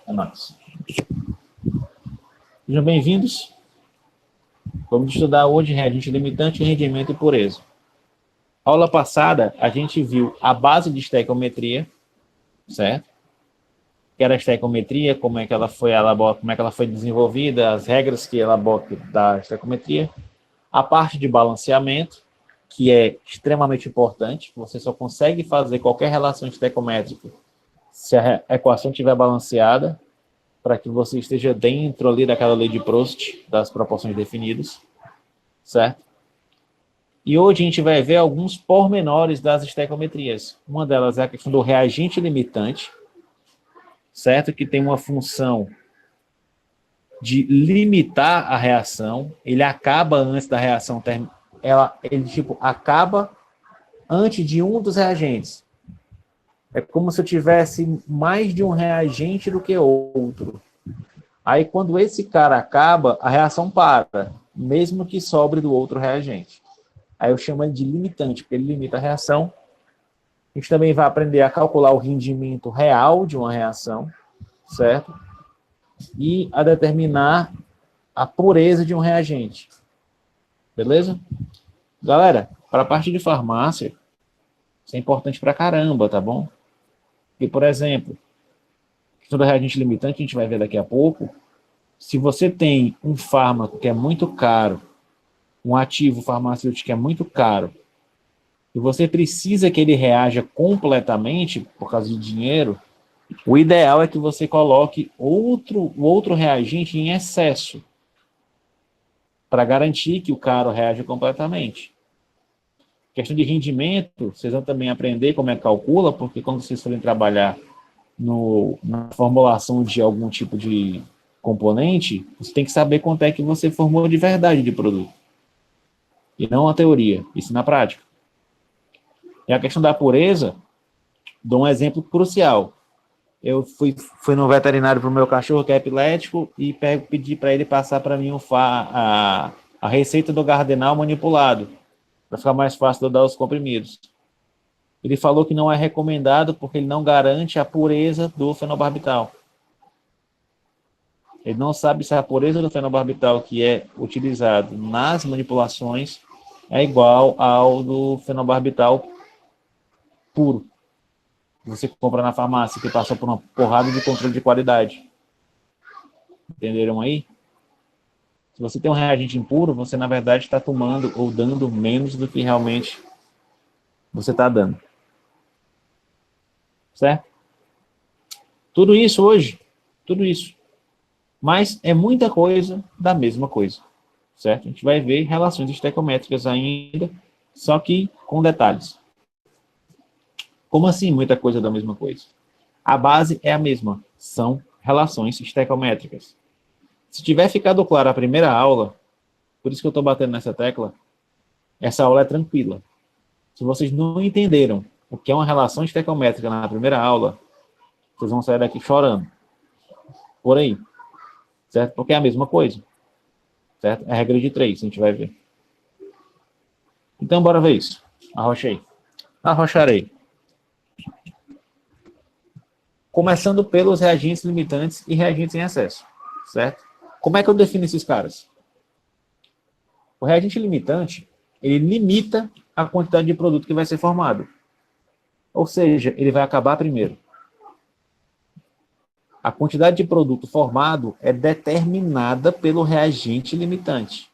É nóis. Sejam bem-vindos. Vamos estudar hoje reagente limitante, rendimento e pureza. Aula passada, a gente viu a base de estequiometria, certo? Que era a estequiometria, como é que ela foi desenvolvida, as regras que elabora da estequiometria. A parte de balanceamento, que é extremamente importante. Você só consegue fazer qualquer relação estequiométrica se a equação estiver balanceada, para que você esteja dentro ali daquela lei de Prost, das proporções definidas, certo? E hoje a gente vai ver alguns pormenores das estequiometrias. Uma delas é a questão do reagente limitante, certo? Que tem uma função de limitar a reação. Ele acaba antes da reação acaba antes de um dos reagentes. É como se eu tivesse mais de um reagente do que outro. Aí, quando esse cara acaba, a reação para, mesmo que sobre do outro reagente. Aí eu chamo ele de limitante, porque ele limita a reação. A gente também vai aprender a calcular o rendimento real de uma reação, certo? E a determinar a pureza de um reagente. Beleza? Galera, para a parte de farmácia, isso é importante pra caramba, tá bom? Porque, por exemplo, a questão do reagente limitante, a gente vai ver daqui a pouco. Se você tem um fármaco que é muito caro, um ativo farmacêutico que é muito caro, e você precisa que ele reaja completamente por causa de dinheiro, o ideal é que você coloque outro reagente em excesso, para garantir que o caro reaja completamente. Questão de rendimento, vocês vão também aprender como é que calcula, porque quando vocês forem trabalhar na formulação de algum tipo de componente, você tem que saber quanto é que você formou de verdade de produto. E não a teoria, isso na prática. E a questão da pureza, dou um exemplo crucial. Eu fui no veterinário para o meu cachorro, que é epilético, e pedi para ele passar para mim a receita do Gardenal manipulado, para ficar mais fácil de eu dar os comprimidos. Ele falou que não é recomendado porque ele não garante a pureza do fenobarbital. Ele não sabe se a pureza do fenobarbital que é utilizado nas manipulações é igual ao do fenobarbital puro. Você compra na farmácia, que passou por uma porrada de controle de qualidade. Entenderam aí? Se você tem um reagente impuro, você na verdade está tomando ou dando menos do que realmente você está dando. Certo? Tudo isso hoje, tudo isso. Mas é muita coisa da mesma coisa. Certo? A gente vai ver relações estequiométricas ainda, só que com detalhes. Como assim muita coisa da mesma coisa? A base é a mesma, são relações estequiométricas. Se tiver ficado claro a primeira aula, por isso que eu estou batendo nessa tecla, essa aula é tranquila. Se vocês não entenderam o que é uma relação estequiométrica na primeira aula, vocês vão sair daqui chorando. Por aí. Certo? Porque é a mesma coisa. Certo? É a regra de 3, a gente vai ver. Então, bora ver isso. Arrochei. Arrocharei. Começando pelos reagentes limitantes e reagentes em excesso. Certo? Como é que eu defino esses caras? O reagente limitante, ele limita a quantidade de produto que vai ser formado. Ou seja, ele vai acabar primeiro. A quantidade de produto formado é determinada pelo reagente limitante.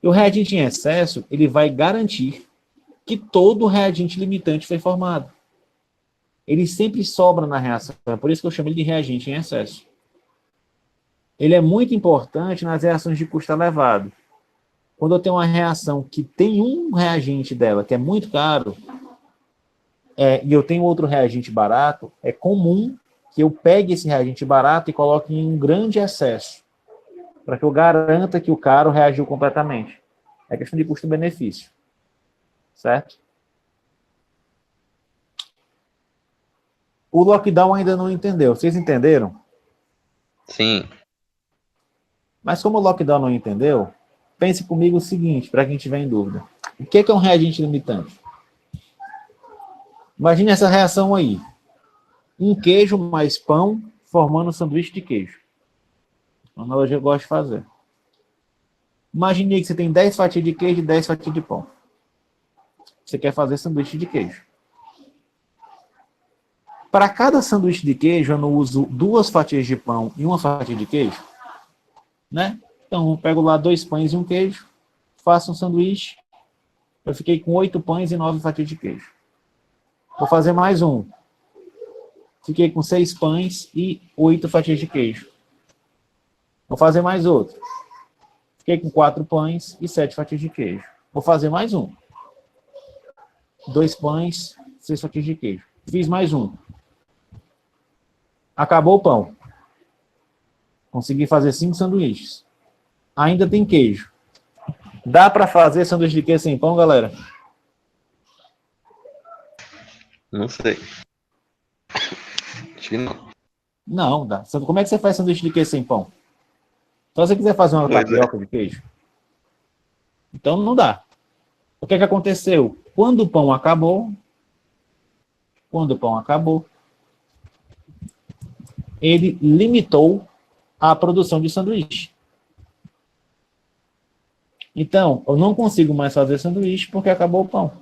E o reagente em excesso, ele vai garantir que todo reagente limitante foi formado. Ele sempre sobra na reação, é por isso que eu chamo ele de reagente em excesso. Ele é muito importante nas reações de custo elevado. Quando eu tenho uma reação que tem um reagente dela que é muito caro, e eu tenho outro reagente barato, é comum que eu pegue esse reagente barato e coloque em um grande excesso, para que eu garanta que o caro reagiu completamente. É questão de custo-benefício. Certo? O lockdown ainda não entendeu. Vocês entenderam? Sim. Mas como o lockdown não entendeu, pense comigo o seguinte, para quem tiver em dúvida. O que é um reagente limitante? Imagine essa reação aí. Um queijo mais pão formando um sanduíche de queijo. Uma analogia que eu gosto de fazer. Imagine que você tem 10 fatias de queijo e 10 fatias de pão. Você quer fazer sanduíche de queijo. Para cada sanduíche de queijo, eu não uso 2 fatias de pão e 1 fatia de queijo, né? Então, eu pego lá 2 pães e um queijo, faço um sanduíche. Eu fiquei com 8 pães e 9 fatias de queijo. Vou fazer mais um. Fiquei com 6 pães e 8 fatias de queijo. Vou fazer mais outro. Fiquei com 4 pães e 7 fatias de queijo. Vou fazer mais um. 2 pães, 6 fatias de queijo. Fiz mais um. Acabou o pão. Consegui fazer 5 sanduíches. Ainda tem queijo. Dá para fazer sanduíche de queijo sem pão, galera? Não sei. Acho que não. Não, dá. Como é que você faz sanduíche de queijo sem pão? Só se você quiser fazer uma Pois é. tapioca de queijo. Então não dá. O que é que aconteceu? Quando o pão acabou, ele limitou a produção de sanduíche. Então, eu não consigo mais fazer sanduíche porque acabou o pão.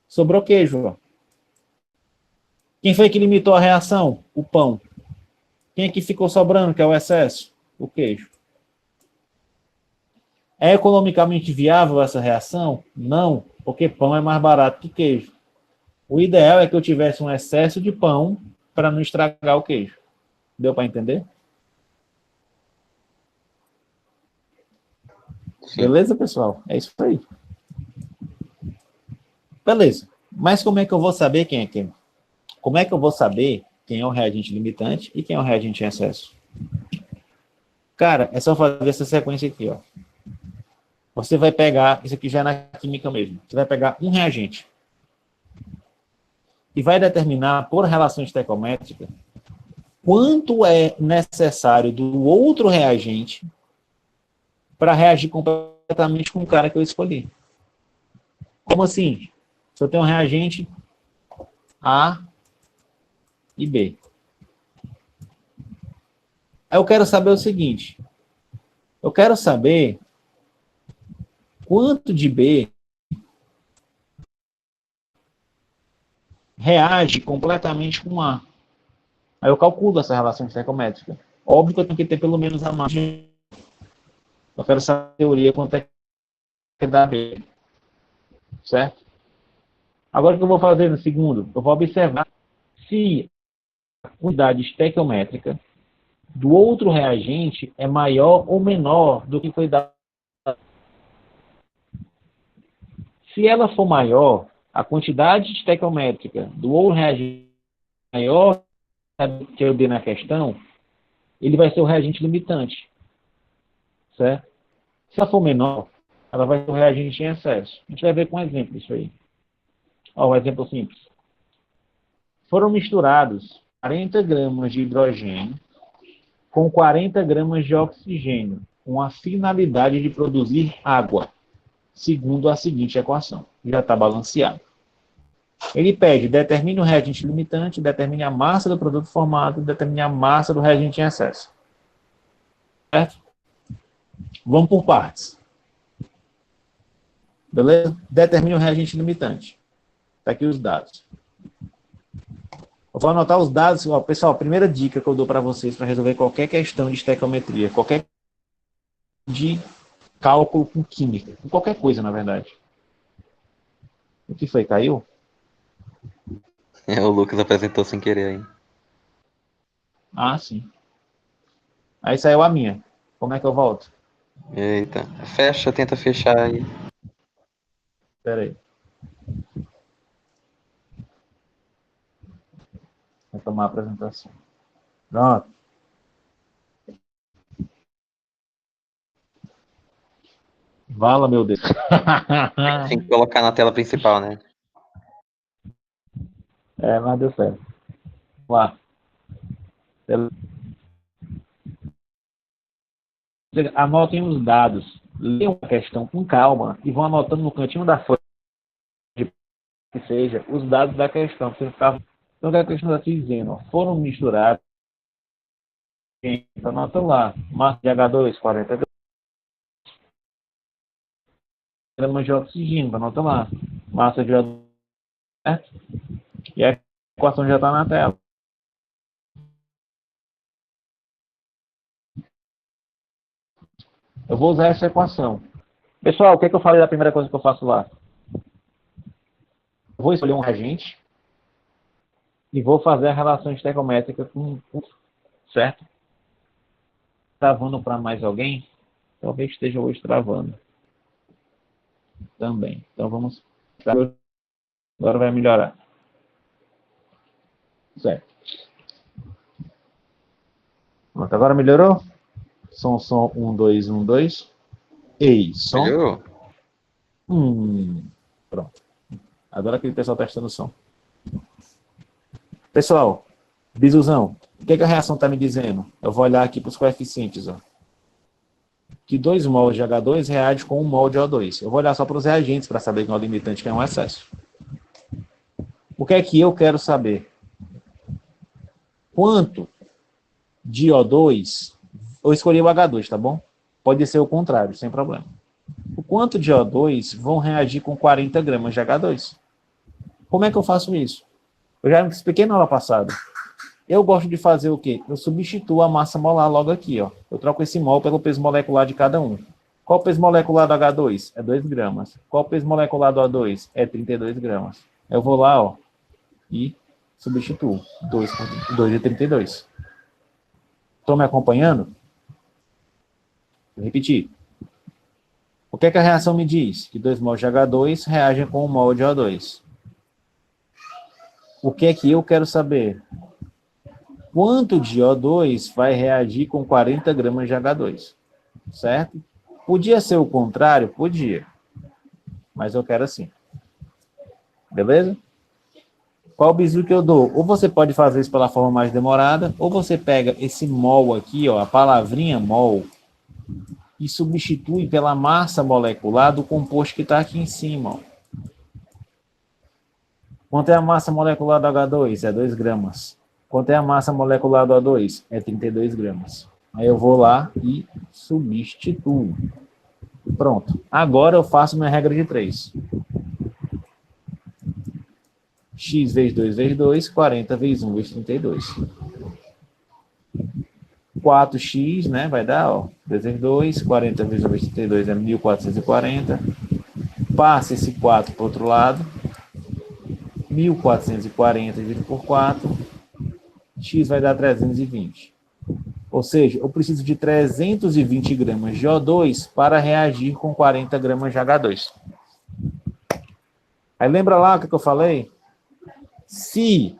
Sobrou queijo. Ó. Quem foi que limitou a reação? O pão. Quem é que ficou sobrando, que é o excesso? O queijo. É economicamente viável essa reação? Não, porque pão é mais barato que queijo. O ideal é que eu tivesse um excesso de pão para não estragar o queijo. Deu para entender? Sim. Beleza, pessoal? É isso aí. Beleza. Mas como é que eu vou saber quem é quem? Como é que eu vou saber quem é o reagente limitante e quem é o reagente em excesso? Cara, é só fazer essa sequência aqui, ó. Você vai pegar, isso aqui já é na química mesmo, você vai pegar um reagente e vai determinar, por relação estequiométrica, quanto é necessário do outro reagente para reagir completamente com o cara que eu escolhi. Como assim? Se eu tenho um reagente A e B. Aí eu quero saber o seguinte, eu quero saber quanto de B reage completamente com A. Aí eu calculo essa relação estequiométrica. Óbvio que eu tenho que ter pelo menos a margem. Eu quero saber a teoria quanto é que dá B. Certo? Agora o que eu vou fazer no segundo? Eu vou observar se a unidade estequiométrica do outro reagente é maior ou menor do que foi dado. Se ela for maior, a quantidade estequiométrica do outro reagente maior que eu dei na questão, ele vai ser o reagente limitante. Certo? Se ela for menor, ela vai ser o reagente em excesso. A gente vai ver com um exemplo isso aí. Ó, um exemplo simples. Foram misturados 40 gramas de hidrogênio com 40 gramas de oxigênio, com a finalidade de produzir água, segundo a seguinte equação. Já está balanceado. Ele pede, determine o reagente limitante, determine a massa do produto formado, determine a massa do reagente em excesso. Certo? Vamos por partes. Beleza? Determine o reagente limitante. Está aqui os dados. Eu vou anotar os dados. Ó, pessoal, a primeira dica que eu dou para vocês para resolver qualquer questão de estequiometria, qualquer de cálculo com química, com qualquer coisa, na verdade. O que foi? Caiu? É, o Lucas apresentou sem querer aí. Ah, sim. Aí saiu a minha. Como é que eu volto? Eita. Fecha, tenta fechar aí. Espera aí. Vou tomar a apresentação. Pronto. Vala, meu Deus. Tem que colocar na tela principal, né? É, mas deu certo. Vamos lá. Anotem os dados. Leiam a questão com calma e vão anotando no cantinho da folha que seja os dados da questão. Então, o que a questão está dizendo? Ó, foram misturados, anota lá, massa de H2, 40 gramas de oxigênio, anota lá, massa de O2, certo? E a equação já está na tela. Eu vou usar essa equação. Pessoal, o que eu falei da primeira coisa que eu faço lá? Eu vou escolher um reagente e vou fazer a relação estequiométrica com certo? Travando para mais alguém? Talvez esteja hoje travando. Também. Então vamos. Agora vai melhorar. Certo. Pronto, agora melhorou? Som, 1, 2, 1, 2. Ei, som. Melhorou. Pronto. Agora aquele pessoal testando o som. Pessoal, Bizuzão, o que a reação está me dizendo? Eu vou olhar aqui para os coeficientes. Ó. Que 2 mols de H2 reage com 1 mol de O2. Eu vou olhar só para os reagentes para saber que é o limitante, que é um excesso. O que é que eu quero saber? Quanto de O2... Eu escolhi o H2, tá bom? Pode ser o contrário, sem problema. O quanto de O2 vão reagir com 40 gramas de H2? Como é que eu faço isso? Eu já me expliquei na aula passada. Eu gosto de fazer o quê? Eu substituo a massa molar logo aqui, ó. Eu troco esse mol pelo peso molecular de cada um. Qual o peso molecular do H2? É 2 gramas. Qual o peso molecular do O2? É 32 gramas. Eu vou lá, ó, e substituo. 2 de 32. Estão me acompanhando? Vou repetir. O que a reação me diz? Que 2 mols de H2 reagem com 1 mol de O2. O que é que eu quero saber? Quanto de O2 vai reagir com 40 gramas de H2? Certo? Podia ser o contrário? Podia. Mas eu quero assim. Beleza? Qual o bizu que eu dou? Ou você pode fazer isso pela forma mais demorada, ou você pega esse mol aqui, ó, a palavrinha mol, e substitui pela massa molecular do composto que está aqui em cima. Ó. Quanto é a massa molecular do H2? É 2 gramas. Quanto é a massa molecular do O2? É 32 gramas. Aí eu vou lá e substituo. Pronto. Agora eu faço minha regra de 3. X vezes 2 vezes 2, 40 vezes 1 vezes 32. 4x, né, vai dar, ó, 2 vezes 2, 40 vezes 1 vezes 32 é 1440. Passa esse 4 para o outro lado. 1440 dividido por 4. X vai dar 320. Ou seja, eu preciso de 320 gramas de O2 para reagir com 40 gramas de H2. Aí lembra lá o que eu falei? Se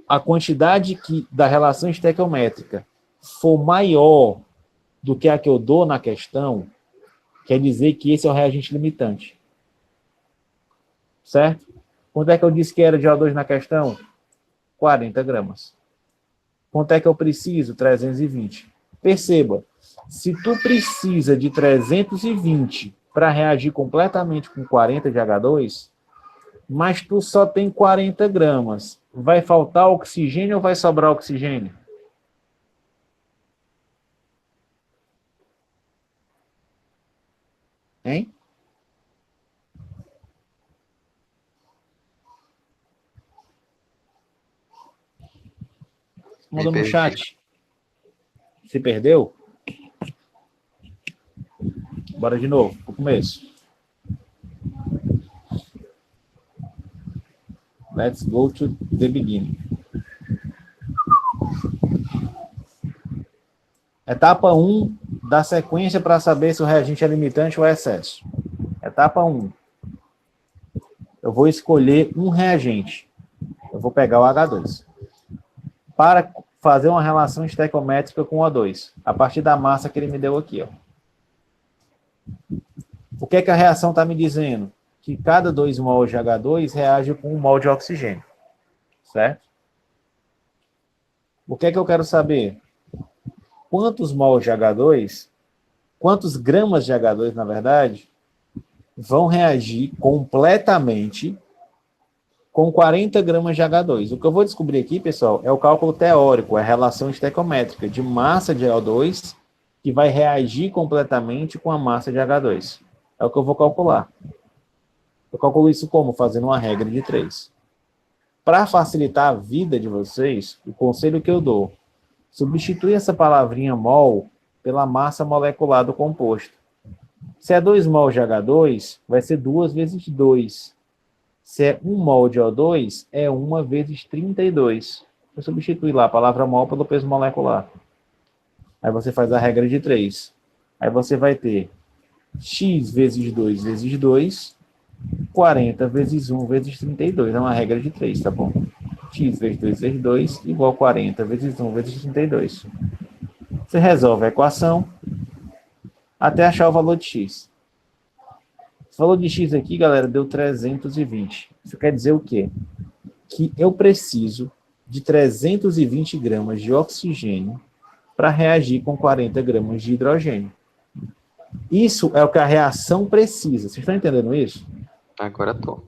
a quantidade da relação estequiométrica for maior do que a que eu dou na questão, quer dizer que esse é o reagente limitante. Certo? Quanto é que eu disse que era de O2 na questão? 40 gramas. Quanto é que eu preciso? 320. Perceba, se tu precisa de 320 para reagir completamente com 40 de H2, mas tu só tem 40 gramas, vai faltar oxigênio ou vai sobrar oxigênio? Hein? Manda no chat. Se perdeu? Bora de novo, pro começo. Let's go to the beginning. Etapa 1 da sequência para saber se o reagente é limitante ou é excesso. Etapa 1. Eu vou escolher um reagente. Eu vou pegar o H2. Para fazer uma relação estequiométrica com o O2, a partir da massa que ele me deu aqui. Ó. O que a reação está me dizendo? Que cada 2 mols de H2 reage com 1 mol de oxigênio. Certo? O que eu quero saber? Quantos mols de H2, quantos gramas de H2, na verdade, vão reagir completamente com 40 gramas de H2. O que eu vou descobrir aqui, pessoal, é o cálculo teórico, é a relação estequiométrica de massa de O2 que vai reagir completamente com a massa de H2. É o que eu vou calcular. Eu calculo isso como? Fazendo uma regra de 3. Para facilitar a vida de vocês, o conselho que eu dou, substitui essa palavrinha mol pela massa molecular do composto. Se é 2 mol de H2, vai ser 2 vezes 2. Se é 1 mol de O2, é 1 vezes 32. Eu substitui lá a palavra mol pelo peso molecular. Aí você faz a regra de 3. Aí você vai ter x vezes 2 vezes 2, 40 vezes 1 vezes 32. É uma regra de 3, tá bom? X vezes 2 vezes 2 igual 40 vezes 1 vezes 32. Você resolve a equação até achar o valor de x. O valor de x aqui, galera, deu 320. Isso quer dizer o quê? Que eu preciso de 320 gramas de oxigênio para reagir com 40 gramas de hidrogênio. Isso é o que a reação precisa. Vocês estão entendendo isso? Agora tô.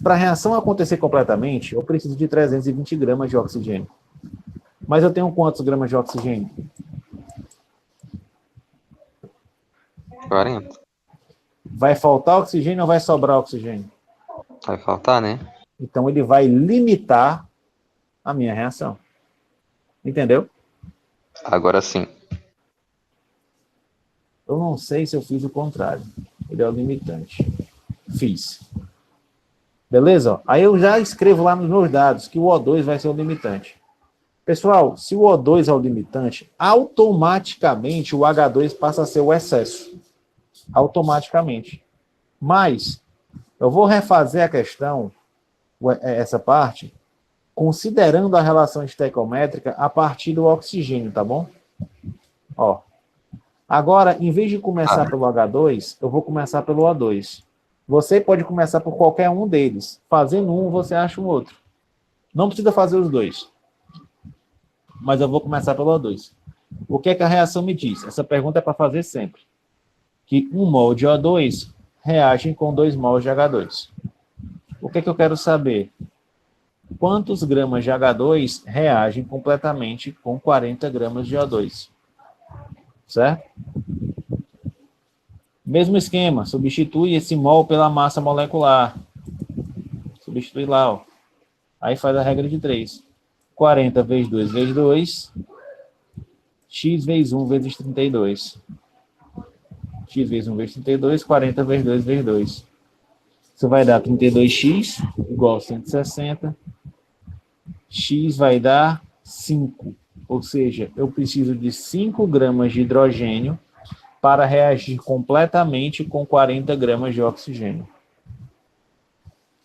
Para a reação acontecer completamente, eu preciso de 320 gramas de oxigênio. Mas eu tenho quantos gramas de oxigênio? 40. Vai faltar oxigênio ou vai sobrar oxigênio? Vai faltar, né? Então ele vai limitar a minha reação. Entendeu? Agora sim. Eu não sei se eu fiz o contrário. Ele é o limitante. Fiz. Beleza? Aí eu já escrevo lá nos meus dados que o O2 vai ser o limitante. Pessoal, se o O2 é o limitante, automaticamente o H2 passa a ser o excesso. Automaticamente. Mas eu vou refazer a questão, essa parte, considerando a relação estequiométrica a partir do oxigênio, tá bom? Ó. Agora, em vez de começar pelo H2, eu vou começar pelo O2. Você pode começar por qualquer um deles. Fazendo um, você acha um outro. Não precisa fazer os dois. Mas eu vou começar pelo O2. O que é que a reação me diz? Essa pergunta é para fazer sempre. Que 1 mol de O2 reage com 2 mols de H2. O que é que eu quero saber? Quantos gramas de H2 reagem completamente com 40 gramas de O2? Certo? Mesmo esquema, substitui esse mol pela massa molecular. Substitui lá, ó. Aí faz a regra de 3. 40 vezes 2 vezes 2, x vezes 1 vezes 32. X vezes 1 vezes 32, 40 vezes 2 vezes 2. Isso vai dar 32x igual a 160. X vai dar 5. Ou seja, eu preciso de 5 gramas de hidrogênio para reagir completamente com 40 gramas de oxigênio.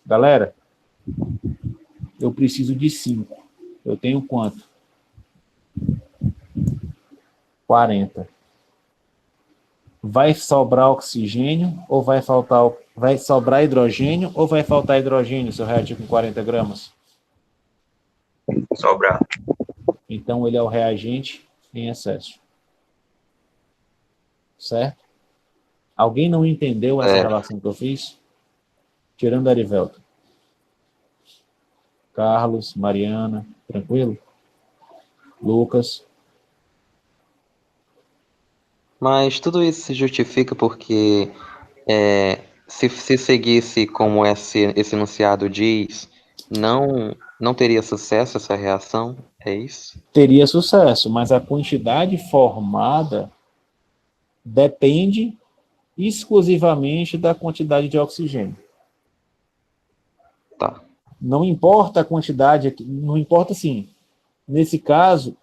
Galera, eu preciso de 5. Eu tenho quanto? 40. Vai sobrar oxigênio ou vai faltar? Vai sobrar hidrogênio ou vai faltar hidrogênio se eu reagir com 40 gramas? Sobrar. Então ele é o reagente em excesso. Certo? Alguém não entendeu essa relação que eu fiz? Tirando Arivelto. Carlos, Mariana, tranquilo? Lucas. Mas tudo isso se justifica porque se seguisse como esse enunciado diz, não teria sucesso essa reação? É isso? Teria sucesso, mas a quantidade formada depende exclusivamente da quantidade de oxigênio. Tá. Não importa a quantidade, não importa assim. Nesse caso,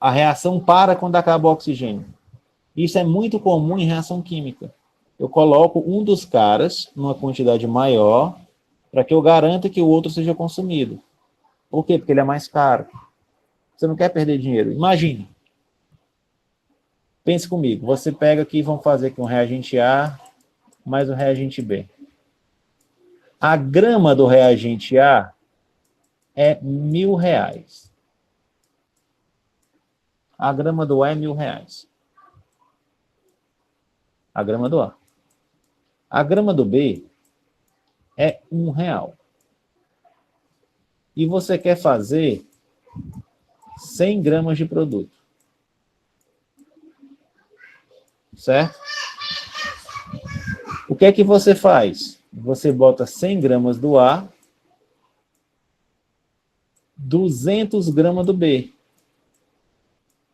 a reação para quando acaba o oxigênio. Isso é muito comum em reação química. Eu coloco um dos caras numa quantidade maior para que eu garanta que o outro seja consumido. Por quê? Porque ele é mais caro. Você não quer perder dinheiro. Imagine. Pense comigo. Você pega aqui, vamos fazer aqui um reagente A mais um reagente B. A grama do reagente A é R$1.000. A grama do A é R$1.000. A grama do A. A grama do B é R$ 1. E você quer fazer 100 gramas de produto. Certo? O que é que você faz? Você bota 100 gramas do A, 200 gramas do B.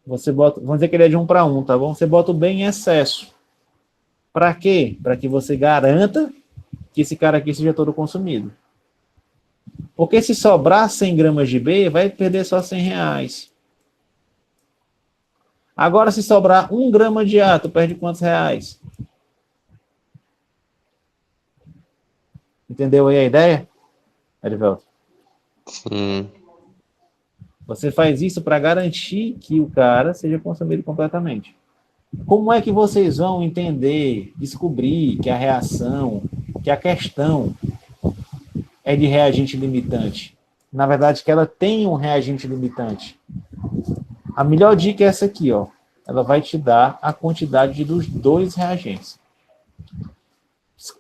Você bota, vamos dizer que ele é de 1 para 1, tá bom? Você bota o B em excesso. Para quê? Para que você garanta que esse cara aqui seja todo consumido. Porque se sobrar 100 gramas de B, vai perder só R$ 100. Agora, se sobrar 1 grama de A, tu perde quantos reais? Entendeu aí a ideia, Erivelto? Sim. Você faz isso para garantir que o cara seja consumido completamente. Como é que vocês vão entender, descobrir que a reação, que a questão é de reagente limitante? Na verdade, que ela tem um reagente limitante. A melhor dica é essa aqui, ó. Ela vai te dar a quantidade dos 2 reagentes.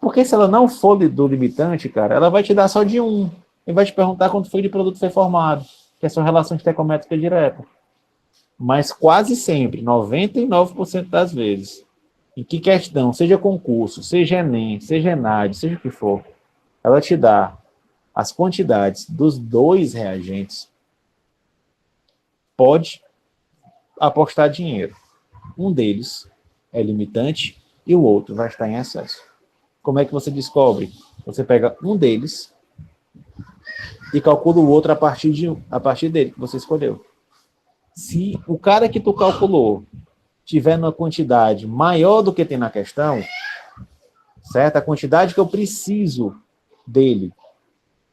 Porque se ela não for do limitante, cara, ela vai te dar só de um. E vai te perguntar quanto foi de produto foi formado, que é sua relação estequiométrica direta. Mas quase sempre, 99% das vezes, em que questão, seja concurso, seja Enem, seja ENAD, seja o que for, ela te dá as quantidades dos 2 reagentes, pode apostar dinheiro. Um deles é limitante e o outro vai estar em excesso. Como é que você descobre? Você pega um deles e calcula o outro a partir dele, que você escolheu. Se o cara que tu calculou tiver numa quantidade maior do que tem na questão, certo? A quantidade que eu preciso dele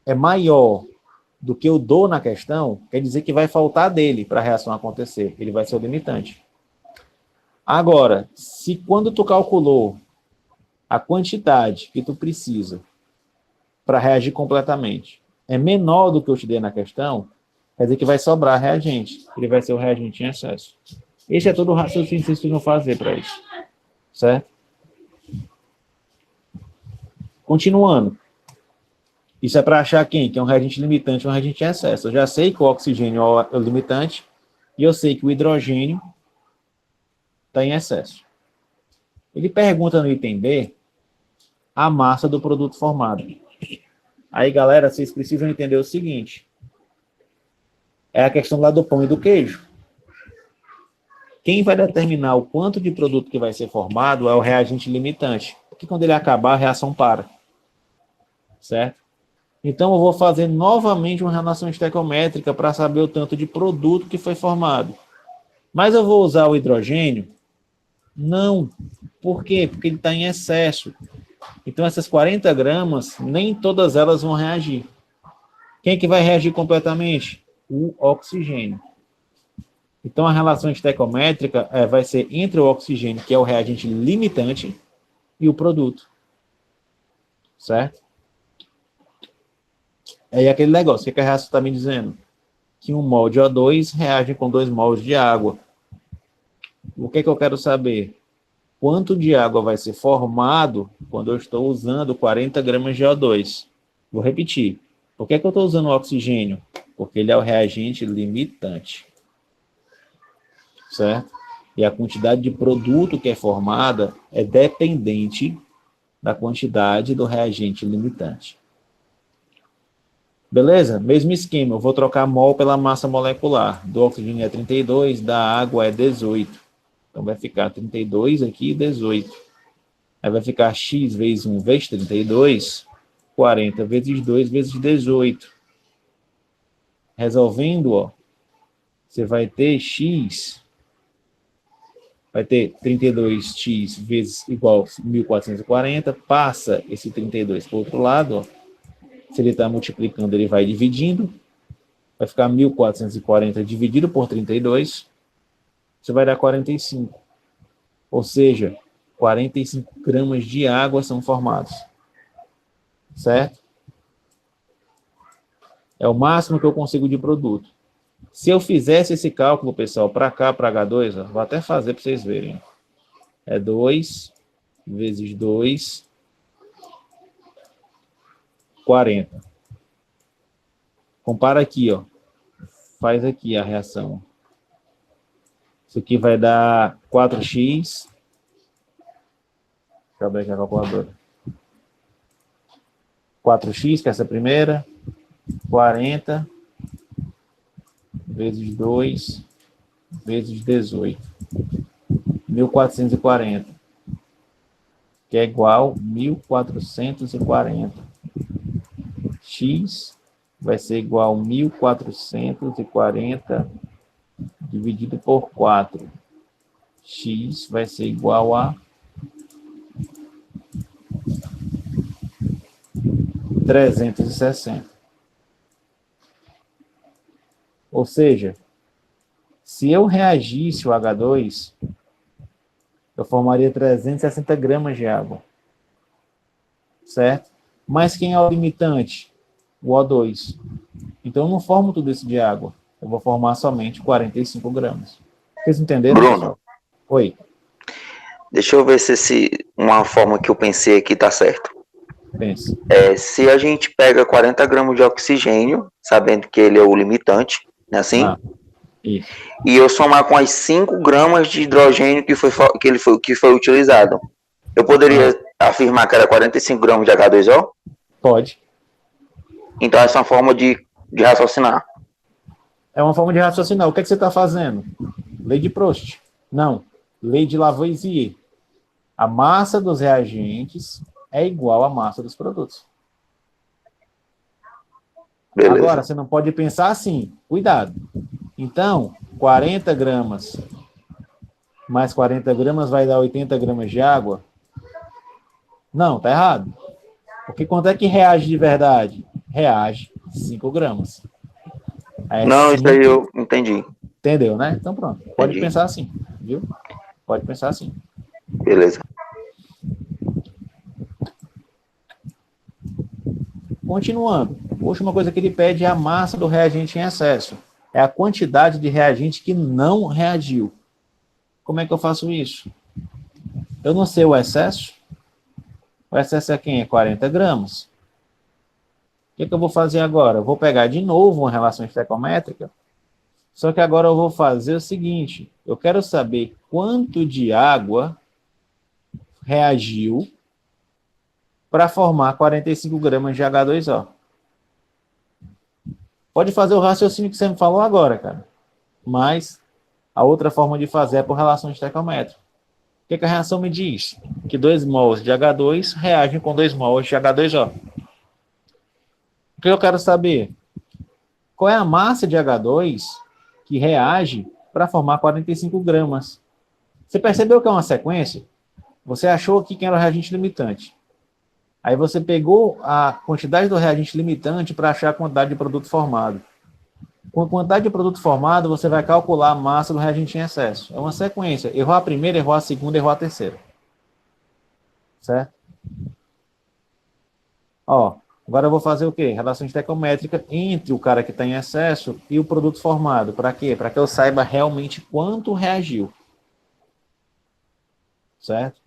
é maior do que eu dou na questão, quer dizer que vai faltar dele para a reação acontecer. Ele vai ser o limitante. Agora, se quando tu calculou a quantidade que tu precisa para reagir completamente é menor do que eu te dei na questão, quer dizer que vai sobrar reagente. Ele vai ser o reagente em excesso. Esse é todo o raciocínio que vocês precisam fazer para isso. Certo? Continuando. Isso é para achar quem? Que é um reagente limitante ou um reagente em excesso. Eu já sei que o oxigênio é o limitante e eu sei que o hidrogênio está em excesso. Ele pergunta no item B a massa do produto formado. Aí, galera, vocês precisam entender o seguinte. É a questão lá do pão e do queijo. Quem vai determinar o quanto de produto que vai ser formado é o reagente limitante. Porque quando ele acabar, a reação para. Certo? Então, eu vou fazer novamente uma relação estequiométrica para saber o tanto de produto que foi formado. Mas eu vou usar o hidrogênio? Não. Por quê? Porque ele está em excesso. Então, essas 40 gramas, nem todas elas vão reagir. Quem é que vai reagir completamente? O oxigênio. Então, a relação estequiométrica vai ser entre o oxigênio, que é o reagente limitante, e o produto. Certo? É aquele negócio, o que a reação está me dizendo? Que 1 mol de O2 reage com 2 mols de água. O que eu quero saber? Quanto de água vai ser formado quando eu estou usando 40 gramas de O2? Vou repetir. Por que eu estou usando o oxigênio? Porque ele é o reagente limitante. Certo? E a quantidade de produto que é formada é dependente da quantidade do reagente limitante. Beleza? Mesmo esquema, eu vou trocar mol pela massa molecular. Do oxigênio é 32, da água é 18. Então vai ficar 32 aqui e 18. Aí vai ficar x vezes 1 vezes 32, 40 vezes 2 vezes 18. Resolvendo, ó, você vai ter x, vai ter 32x vezes igual a 1440, passa esse 32 para o outro lado, ó. Se ele está multiplicando, ele vai dividindo. Vai ficar 1440 dividido por 32. Você vai dar 45. Ou seja, 45 gramas de água são formados. Certo? É o máximo que eu consigo de produto. Se eu fizesse esse cálculo, pessoal, para cá, para H2, ó, vou até fazer para vocês verem. É 2 vezes 2 40. Compara aqui, ó. Faz aqui a reação. Isso aqui vai dar 4x. Deixa eu abrir aqui a calculadora. 4x, que é essa primeira. 40 vezes 2 vezes 18. 1440. Que é igual a 1440. X vai ser igual a 1440 dividido por 4. X vai ser igual a 360. Ou seja, se eu reagisse o H2, eu formaria 360 gramas de água. Certo? Mas quem é o limitante? O O2. Então eu não formo tudo isso de água. Eu vou formar somente 45 gramas. Vocês entenderam, Bruno, pessoal? Oi. deixa eu ver se uma forma que eu pensei aqui tá certo. Pense. Se a gente pega 40 gramas de oxigênio, sabendo que ele é o limitante, né, assim? Isso. E eu somar com as 5 gramas de hidrogênio que foi utilizado. Eu poderia afirmar que era 45 gramas de H2O? Pode. Então essa é uma forma de raciocinar. É uma forma de raciocinar. O que é que você está fazendo? Lei de Prost. Não. Lei de Lavoisier. A massa dos reagentes é igual à massa dos produtos. Beleza. Agora, você não pode pensar assim. Cuidado. Então, 40 gramas mais 40 gramas vai dar 80 gramas de água? Não, tá errado. Porque quanto é que reage de verdade? Reage 5 gramas. Não, isso aí eu entendi. Entendeu, né? Então pronto. Pode Entendi. pensar assim, viu? Pode pensar assim. Beleza. Continuando. A última coisa que ele pede é a massa do reagente em excesso. É a quantidade de reagente que não reagiu. Como é que eu faço isso? Eu não sei o excesso. O excesso é quem? É 40 gramas. O que eu vou fazer agora? Eu vou pegar de novo uma relação estequiométrica. Só que agora eu vou fazer o seguinte. Eu quero saber quanto de água reagiu para formar 45 gramas de H2O. Pode fazer o raciocínio que você me falou agora, cara. Mas a outra forma de fazer é por relação estequiométrica. O que a reação me diz? Que 2 mols de H2 reagem com 2 mols de H2O. O que eu quero saber? Qual é a massa de H2 que reage para formar 45 gramas? Você percebeu que é uma sequência? Você achou aqui quem era o reagente limitante. Aí você pegou a quantidade do reagente limitante para achar a quantidade de produto formado. Com a quantidade de produto formado, você vai calcular a massa do reagente em excesso. É uma sequência. Errou a primeira, errou a segunda, errou a terceira. Certo? Ó, agora eu vou fazer o quê? Relação estequiométrica entre o cara que está em excesso e o produto formado. Para quê? Para que eu saiba realmente quanto reagiu. Certo?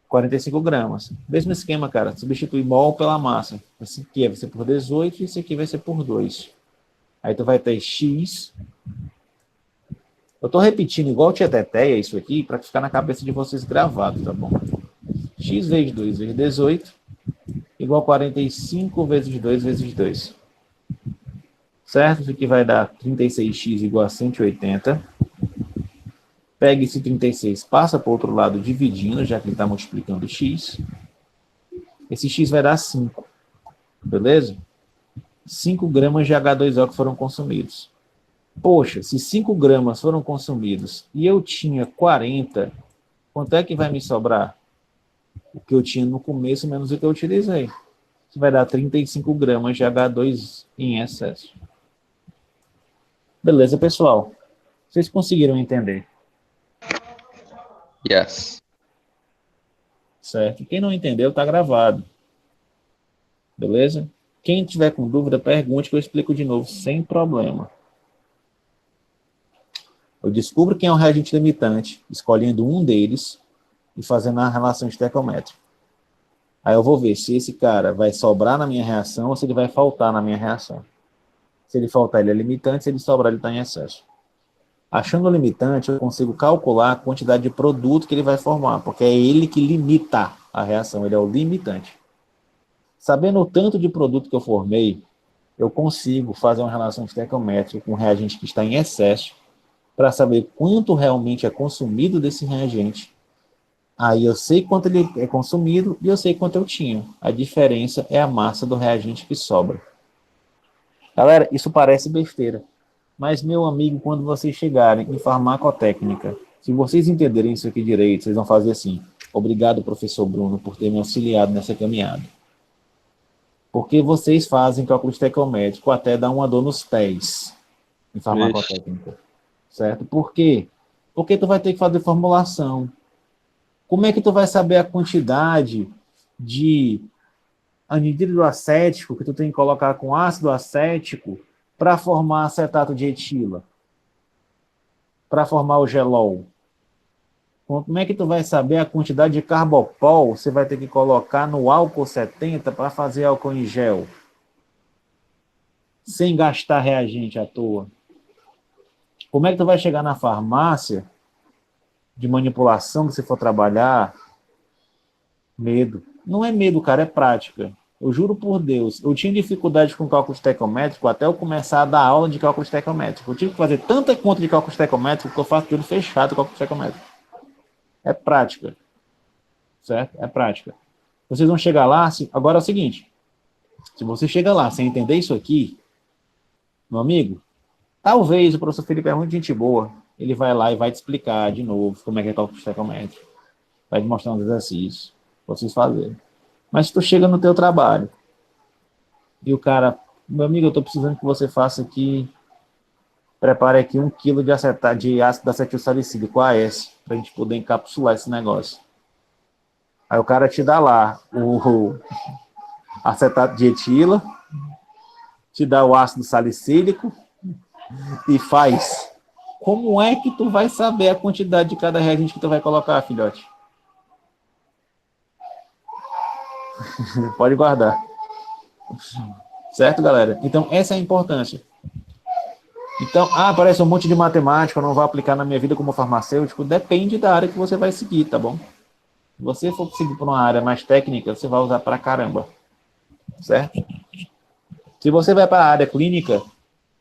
45 gramas. Mesmo esquema, cara. Substitui mol pela massa. Esse aqui vai ser por 18 e esse aqui vai ser por 2. Aí tu vai ter X. Eu tô repetindo igual Tieteteia isso aqui para ficar na cabeça de vocês gravado, tá bom? X vezes 2 vezes 18 igual a 45 vezes 2 vezes 2. Certo? Isso aqui vai dar 36x igual a 180. Pega esse 36, passa para o outro lado dividindo, já que ele está multiplicando x. Esse x vai dar 5. Beleza? 5 gramas de H2O que foram consumidos. Poxa, se 5 gramas foram consumidos e eu tinha 40, quanto é que vai me sobrar? O que eu tinha no começo menos o que eu utilizei. Isso vai dar 35 gramas de H2 em excesso. Beleza, pessoal? Vocês conseguiram entender? Yes. Certo? Quem não entendeu, está gravado. Beleza? Quem tiver com dúvida, pergunte que eu explico de novo, sem problema. Eu descubro quem é o reagente limitante, escolhendo um deles e fazendo a relação estequiométrica. Aí eu vou ver se esse cara vai sobrar na minha reação ou se ele vai faltar na minha reação. Se ele faltar, ele é limitante, se ele sobrar, ele está em excesso. Achando o limitante, eu consigo calcular a quantidade de produto que ele vai formar, porque é ele que limita a reação, ele é o limitante. Sabendo o tanto de produto que eu formei, eu consigo fazer uma relação estequiométrica com o reagente que está em excesso para saber quanto realmente é consumido desse reagente. Aí eu sei quanto ele é consumido e eu sei quanto eu tinha. A diferença é a massa do reagente que sobra. Galera, isso parece besteira. Mas, meu amigo, quando vocês chegarem em farmacotécnica, se vocês entenderem isso aqui direito, vocês vão fazer assim: obrigado, professor Bruno, por ter me auxiliado nessa caminhada. Porque vocês fazem cálculo estequiométrico até dar uma dor nos pés em farmacotécnica. Certo? Por quê? Porque tu vai ter que fazer formulação. Como é que tu vai saber a quantidade de anidrído acético que tu tem que colocar com ácido acético para formar acetato de etila? Para formar o gelol? Como é que tu vai saber a quantidade de carbopol você vai ter que colocar no álcool 70 para fazer álcool em gel? Sem gastar reagente à toa. Como é que tu vai chegar na farmácia de manipulação que você for trabalhar? Medo. Não é medo, cara, é prática. Eu juro por Deus, eu tinha dificuldade com cálculo estequiométrico até eu começar a dar aula de cálculo estequiométrico. Eu tive que fazer tanta conta de cálculo estequiométrico que eu faço de olho fechado com cálculo estequiométrico. É prática. Certo? É prática. Vocês vão chegar lá, agora é o seguinte, se você chega lá sem entender isso aqui, meu amigo, talvez o professor Felipe é muito gente boa, ele vai lá e vai te explicar de novo como é que é cálculo estequiométrico. Vai te mostrar uns exercícios para vocês fazerem. Mas se tu chega no teu trabalho e o cara, meu amigo, eu estou precisando que você faça aqui, prepare aqui 1 kg de ácido acetilsalicílico AS, para a gente poder encapsular esse negócio. Aí o cara te dá lá o acetato de etila, te dá o ácido salicílico e faz. Como é que tu vai saber a quantidade de cada reagente que tu vai colocar, filhote? Pode guardar. Certo, galera? Então, essa é a importância. Então, parece um monte de matemática, eu não vou aplicar na minha vida como farmacêutico. Depende da área que você vai seguir, tá bom? Se você for seguir por uma área mais técnica, você vai usar pra caramba. Certo? Se você vai para a área clínica,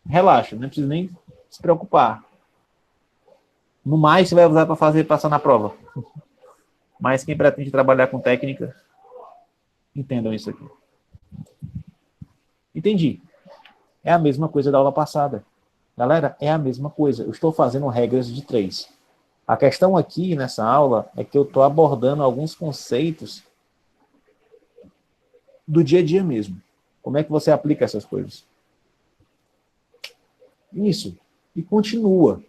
relaxa, não precisa nem se preocupar. No mais, você vai usar para passar na prova. Mas quem pretende trabalhar com técnica, entendam isso aqui. Entendi. É a mesma coisa da aula passada. Galera, é a mesma coisa. Eu estou fazendo regras de 3. A questão aqui nessa aula é que eu estou abordando alguns conceitos do dia a dia mesmo. Como é que você aplica essas coisas? Isso. E continua.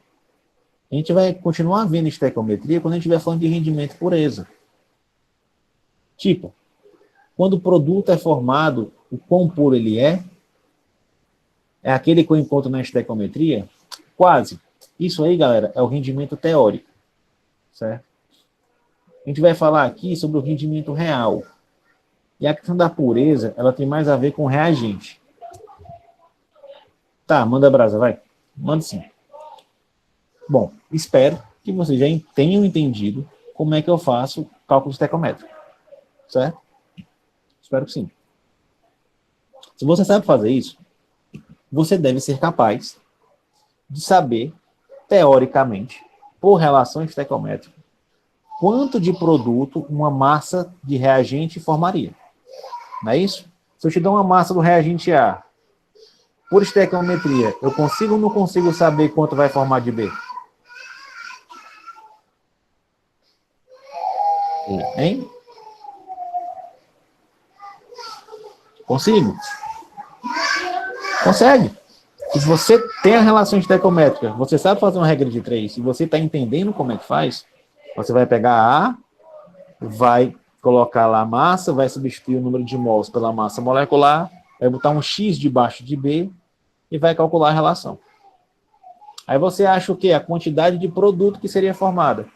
A gente vai continuar vendo estequiometria quando a gente estiver falando de rendimento e pureza. Tipo, quando o produto é formado, o quão puro ele é aquele que eu encontro na estequiometria? Quase. Isso aí, galera, é o rendimento teórico. Certo? A gente vai falar aqui sobre o rendimento real. E a questão da pureza, ela tem mais a ver com reagente. Tá, manda brasa, vai. Manda sim. Bom, espero que vocês já tenham entendido como é que eu faço cálculo estequiométrico. Certo? Espero que sim. Se você sabe fazer isso, você deve ser capaz de saber, teoricamente, por relação estequiométrica, quanto de produto uma massa de reagente formaria. Não é isso? Se eu te dou uma massa do reagente A, por estequiometria, eu consigo ou não consigo saber quanto vai formar de B? Hein? Consigo? Consegue. Se você tem a relação estequiométrica, você sabe fazer uma regra de 3, se você está entendendo como é que faz, você vai pegar A, vai colocar lá a massa, vai substituir o número de mols pela massa molecular, vai botar um X debaixo de B e vai calcular a relação. Aí você acha o quê? A quantidade de produto que seria formada.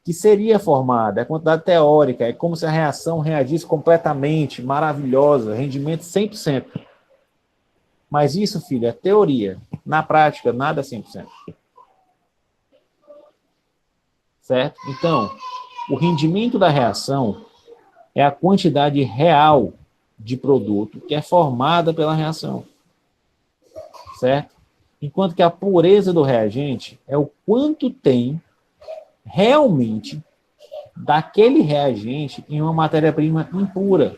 que seria formada, é a quantidade teórica, é como se a reação reagisse completamente, maravilhosa, rendimento 100%. Mas isso, filho, é teoria. Na prática, nada é 100%. Certo? Então, o rendimento da reação é a quantidade real de produto que é formada pela reação. Certo? Enquanto que a pureza do reagente é o quanto tem realmente daquele reagente em uma matéria-prima impura.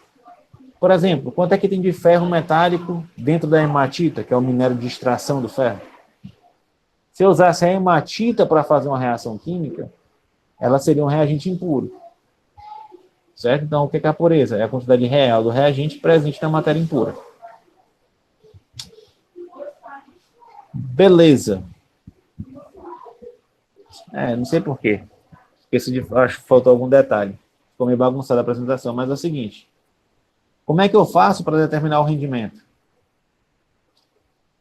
Por exemplo, quanto é que tem de ferro metálico dentro da hematita, que é o minério de extração do ferro? Se eu usasse a hematita para fazer uma reação química, ela seria um reagente impuro. Certo? Então, o que é a pureza? É a quantidade real do reagente presente na matéria impura. Beleza. Não sei por quê. Acho que faltou algum detalhe. Ficou meio bagunçada a apresentação, mas é o seguinte. Como é que eu faço para determinar o rendimento?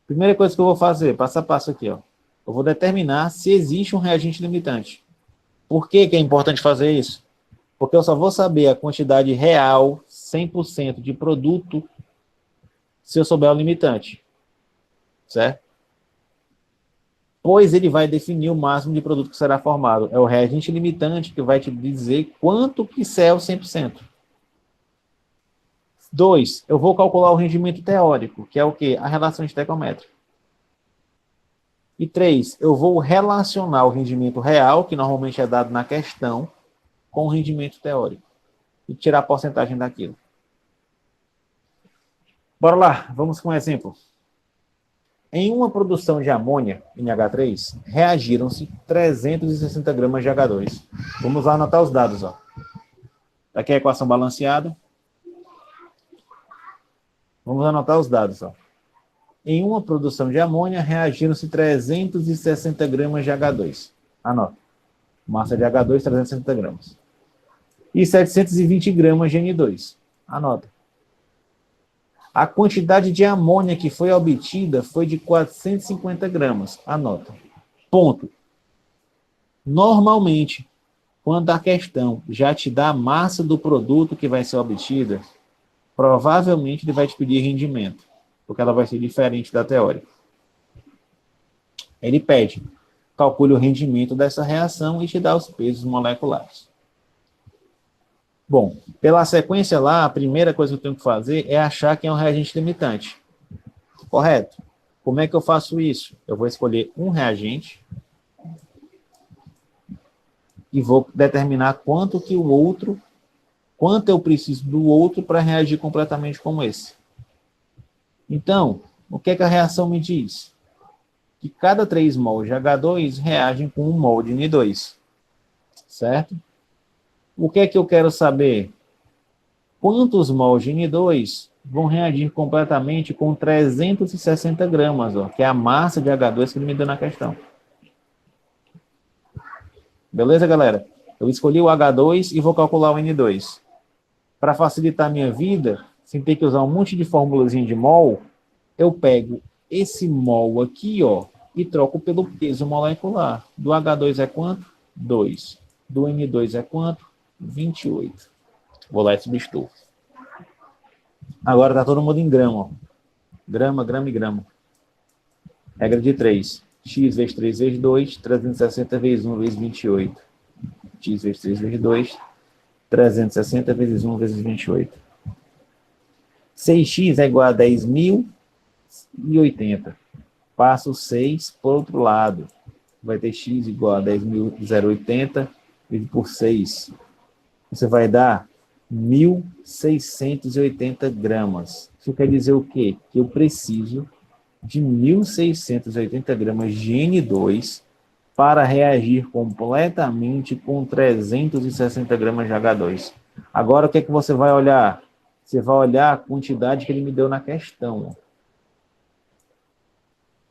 Primeira coisa que eu vou fazer, passo a passo aqui, ó. Eu vou determinar se existe um reagente limitante. Por que é importante fazer isso? Porque eu só vou saber a quantidade real, 100% de produto, se eu souber o limitante. Certo? Pois ele vai definir o máximo de produto que será formado. É o reagente limitante que vai te dizer quanto que é o 100%. 2, eu vou calcular o rendimento teórico, que é o quê? A relação estequiométrica. E 3, eu vou relacionar o rendimento real, que normalmente é dado na questão, com o rendimento teórico. E tirar a porcentagem daquilo. Bora lá, vamos com um exemplo. Em uma produção de amônia, NH3, reagiram-se 360 gramas de H2. Vamos lá anotar os dados. Ó. Aqui é a equação balanceada. Vamos anotar os dados. Ó. Em uma produção de amônia, reagiram-se 360 gramas de H2. Anota. Massa de H2, 360 gramas. E 720 gramas de N2. Anota. A quantidade de amônia que foi obtida foi de 450 gramas. Anota. Ponto. Normalmente, quando a questão já te dá a massa do produto que vai ser obtida, provavelmente ele vai te pedir rendimento, porque ela vai ser diferente da teórica. Ele pede, calcule o rendimento dessa reação e te dá os pesos moleculares. Bom, pela sequência lá, a primeira coisa que eu tenho que fazer é achar quem é um reagente limitante. Correto? Como é que eu faço isso? Eu vou escolher um reagente e vou determinar quanto eu preciso do outro para reagir completamente como esse. Então, o que é que a reação me diz? Que cada 3 mol de H2 reagem com 1 mol de N2. Certo? O que é que eu quero saber? Quantos mols de N2 vão reagir completamente com 360 gramas, ó, que é a massa de H2 que ele me deu na questão. Beleza, galera? Eu escolhi o H2 e vou calcular o N2. Para facilitar a minha vida, sem ter que usar um monte de formulazinha de mol, eu pego esse mol aqui, ó, e troco pelo peso molecular. Do H2 é quanto? 2. Do N2 é quanto? 28. Vou lá e substituo. Agora está todo mundo em grama. Ó. Grama, grama e grama. Regra de 3. X vezes 3 vezes 2, 360 vezes 1 vezes 28. X vezes 3 vezes 2, 360 vezes 1 vezes 28. 6x é igual a 10.080. Passo 6 para o outro lado. Vai ter x igual a 10.080 dividido por 6. Você vai dar 1.680 gramas. Isso quer dizer o quê? Que eu preciso de 1.680 gramas de N2 para reagir completamente com 360 gramas de H2. Agora, o que é que você vai olhar? Você vai olhar a quantidade que ele me deu na questão.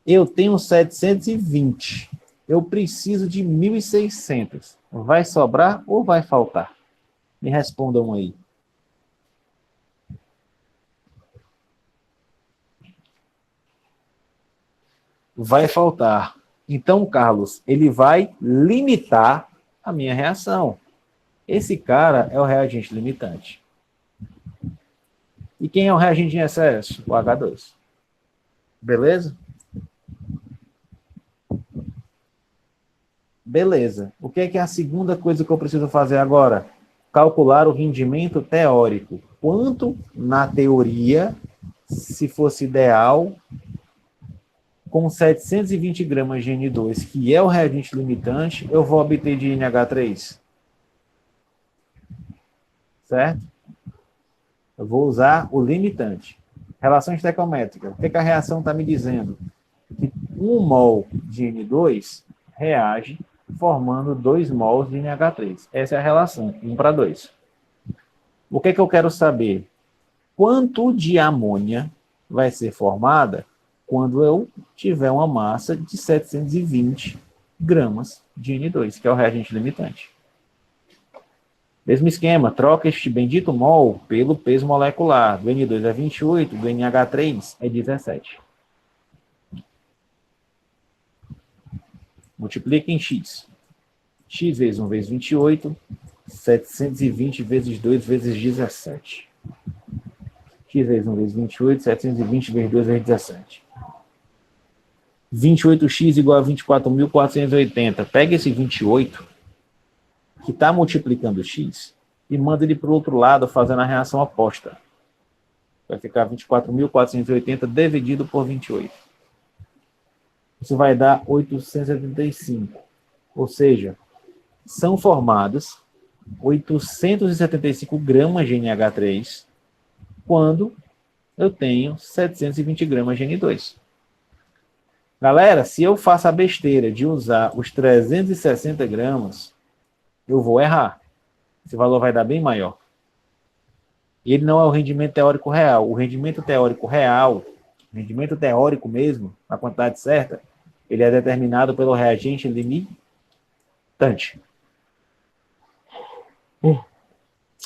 Eu tenho 720. Eu preciso de 1.600. Vai sobrar ou vai faltar? Me respondam aí. Vai faltar. Então, Carlos, ele vai limitar a minha reação. Esse cara é o reagente limitante. E quem é o reagente em excesso? O H2. Beleza? Beleza. O que é a segunda coisa que eu preciso fazer agora? Calcular o rendimento teórico. Quanto, na teoria, se fosse ideal, com 720 gramas de N2, que é o reagente limitante, eu vou obter de NH3. Certo? Eu vou usar o limitante. Relação estequiométrica. O que a reação está me dizendo? Que 1 mol de N2 reage formando 2 mols de NH3. Essa é a relação, 1 para 2. O que eu quero saber? Quanto de amônia vai ser formada quando eu tiver uma massa de 720 gramas de N2, que é o reagente limitante. Mesmo esquema, troca este bendito mol pelo peso molecular. Do N2 é 28, do NH3 é 17. Multiplica em X. X vezes 1 vezes 28, 720 vezes 2 vezes 17. X vezes 1 vezes 28, 720 vezes 2 vezes 17. 28x igual a 24.480. Pega esse 28, que está multiplicando x, e manda ele para o outro lado fazendo a reação oposta. Vai ficar 24.480 dividido por 28. Isso vai dar 875. Ou seja, são formados 875 gramas de NH3 quando eu tenho 720 gramas de N2. Galera, se eu faço a besteira de usar os 360 gramas, eu vou errar. Esse valor vai dar bem maior. Ele não é o rendimento teórico real. O rendimento teórico real, rendimento teórico mesmo, na quantidade certa, ele é determinado pelo reagente limitante.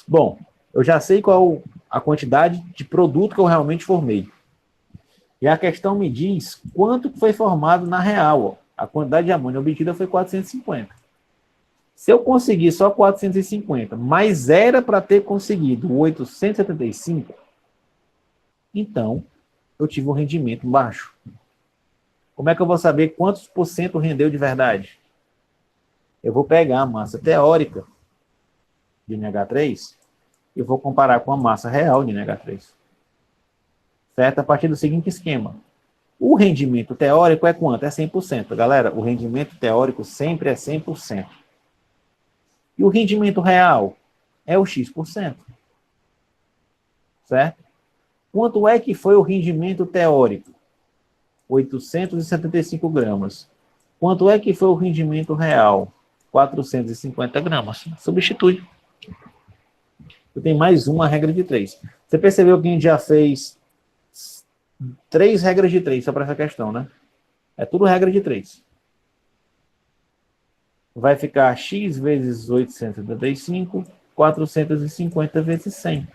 Bom, eu já sei qual a quantidade de produto que eu realmente formei. E a questão me diz quanto foi formado na real. A quantidade de amônia obtida foi 450. Se eu conseguir só 450, mas era para ter conseguido 875, então eu tive um rendimento baixo. Como é que eu vou saber quantos por cento rendeu de verdade? Eu vou pegar a massa teórica de NH3 e vou comparar com a massa real de NH3. Certo? A partir do seguinte esquema. O rendimento teórico é quanto? É 100%. Galera, o rendimento teórico sempre é 100%. E o rendimento real é o X%. Certo? Quanto é que foi o rendimento teórico? 875 gramas. Quanto é que foi o rendimento real? 450 gramas. Substitui. Eu tenho mais uma regra de 3. Você percebeu que a gente já fez 3 regras de 3 só para essa questão, né? É tudo regra de 3. Vai ficar x vezes 875, 450 vezes 100.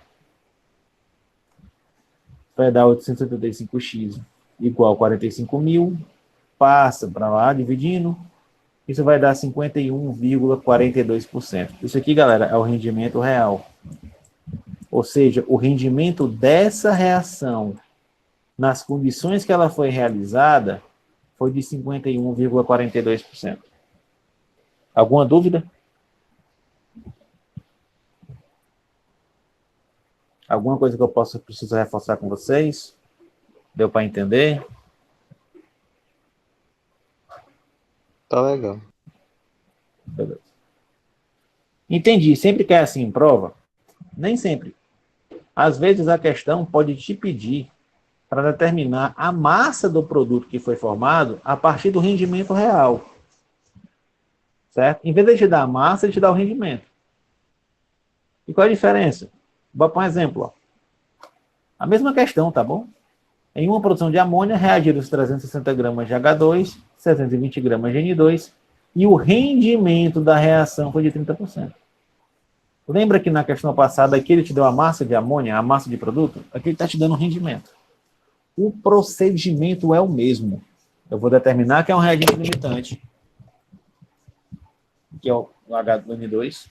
Vai dar 875x igual a 45.000. Passa para lá, dividindo. Isso vai dar 51,42%. Isso aqui, galera, é o rendimento real. Ou seja, o rendimento dessa reação nas condições que ela foi realizada foi de 51,42%. Alguma dúvida? Alguma coisa que eu preciso reforçar com vocês? Deu para entender? Tá legal. Beleza. Entendi. Sempre que é assim em prova? Nem sempre. Às vezes a questão pode te pedir para determinar a massa do produto que foi formado a partir do rendimento real. Certo? Em vez de te dar a massa, ele te dá o rendimento. E qual é a diferença? Vou dar um exemplo. Ó. A mesma questão, tá bom? Em uma produção de amônia, reagiram os 360 gramas de H2, 720 gramas de N2, e o rendimento da reação foi de 30%. Lembra que na questão passada aqui ele te deu a massa de amônia, a massa de produto? Aqui ele está te dando o rendimento. O procedimento é o mesmo. Eu vou determinar que é um reagente limitante, que é no H2N2.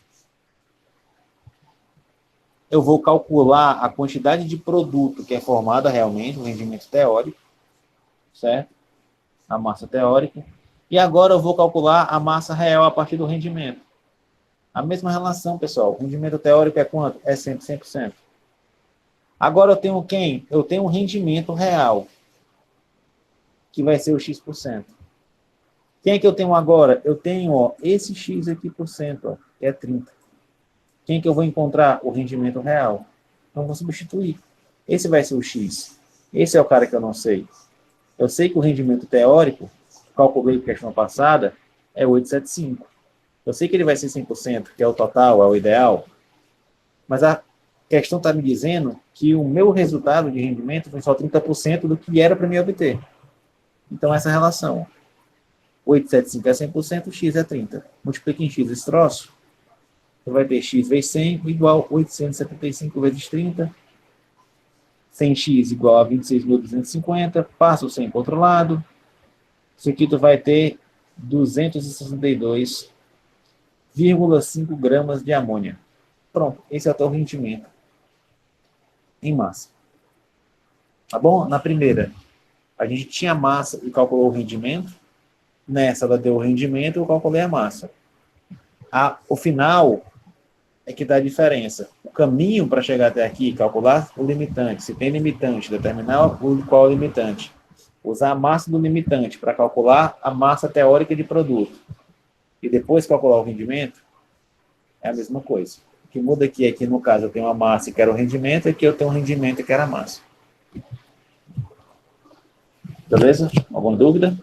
Eu vou calcular a quantidade de produto que é formada realmente, o rendimento teórico, certo? A massa teórica. E agora eu vou calcular a massa real a partir do rendimento. A mesma relação, pessoal. O rendimento teórico é quanto? É sempre 100%. Agora eu tenho quem? Eu tenho um rendimento real, que vai ser o X%. Quem é que eu tenho agora? Eu tenho, ó, esse X aqui por cento, ó, que é 30. Quem que eu vou encontrar? O rendimento real. Então, eu vou substituir. Esse vai ser o X. Esse é o cara que eu não sei. Eu sei que o rendimento teórico, calculei para a questão passada, é 875. Eu sei que ele vai ser 100%, que é o total, é o ideal. Mas a questão está me dizendo que o meu resultado de rendimento foi só 30% do que era para me obter. Então, essa relação. 875 é 100%, X é 30. Multiplica em X esse troço. Você vai ter X vezes 100 igual a 875 vezes 30. 100x igual a 26.250. Passa o 100 para o outro lado. Isso aqui tu vai ter 262,5 gramas de amônia. Pronto, esse é o teu rendimento em massa. Tá bom? Na primeira, a gente tinha massa e calculou o rendimento. Nessa, ela deu o rendimento e eu calculei a massa. O final é que dá a diferença. O caminho para chegar até aqui, calcular o limitante. Se tem limitante, determinar qual é o limitante. Usar a massa do limitante para calcular a massa teórica de produto. E depois calcular o rendimento, é a mesma coisa. O que muda aqui é que, no caso, eu tenho a massa e quero o rendimento, e aqui eu tenho o rendimento e quero a massa. Beleza? Alguma dúvida?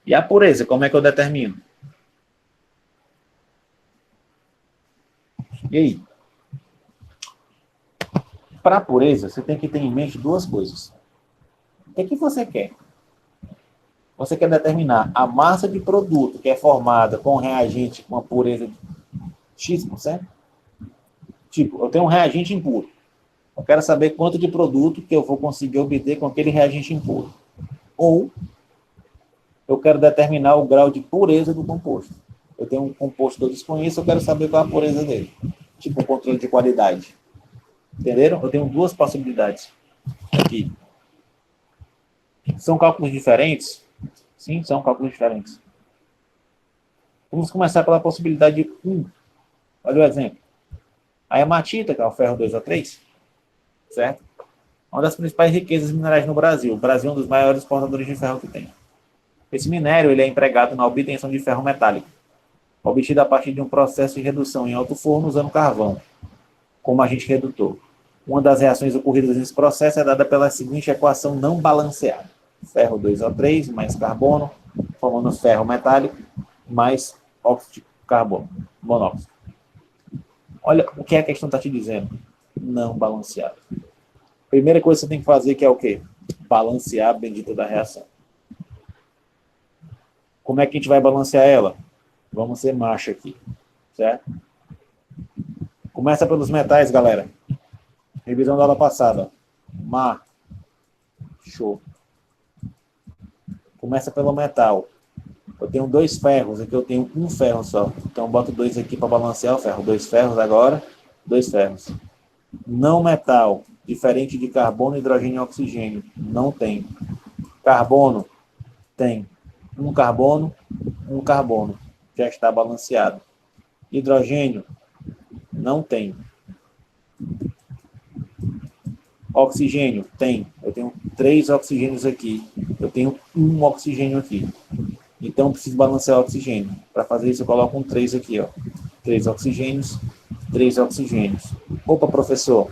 E a pureza, como é que eu determino? E aí? Para a pureza, você tem que ter em mente duas coisas. O que você quer? Você quer determinar a massa de produto que é formada com reagente com uma pureza de X%? Tipo, eu tenho um reagente impuro. Eu quero saber quanto de produto que eu vou conseguir obter com aquele reagente impuro. Ou eu quero determinar o grau de pureza do composto. Eu tenho um composto que eu desconheço, eu quero saber qual é a pureza dele. Tipo um controle de qualidade. Entenderam? Eu tenho duas possibilidades aqui. São cálculos diferentes? Sim, são cálculos diferentes. Vamos começar pela possibilidade 1. Olha o exemplo. A hematita, que é o ferro 2O3, certo? Uma das principais riquezas minerais no Brasil. O Brasil é um dos maiores exportadores de ferro que tem. Esse minério ele é empregado na obtenção de ferro metálico, obtido a partir de um processo de redução em alto forno usando carvão, como agente redutor. Uma das reações ocorridas nesse processo é dada pela seguinte equação não balanceada. Ferro 2O3 mais carbono, formando ferro metálico, mais óxido de carbono, monóxido. Olha o que a questão está te dizendo. Não balanceado. Primeira coisa que você tem que fazer que é o quê? Balancear a bendita da reação. Como é que a gente vai balancear ela? Vamos ser macho aqui, certo? Começa pelos metais, galera. Revisão da aula passada. Show. Começa pelo metal. Eu tenho 2 ferros, aqui eu tenho um ferro só. Então, boto 2 aqui para balancear o ferro. 2 ferros agora, 2 ferros. Não metal, diferente de carbono, hidrogênio e oxigênio. Não tem. Carbono, tem. Um carbono. Já está balanceado. Hidrogênio, não tem. Oxigênio, tem. Eu tenho 3 oxigênios aqui. Eu tenho 1 oxigênio aqui. Então, eu preciso balancear o oxigênio. Para fazer isso, eu coloco um 3 aqui, ó. 3 oxigênios, 3 oxigênios. Opa, professor.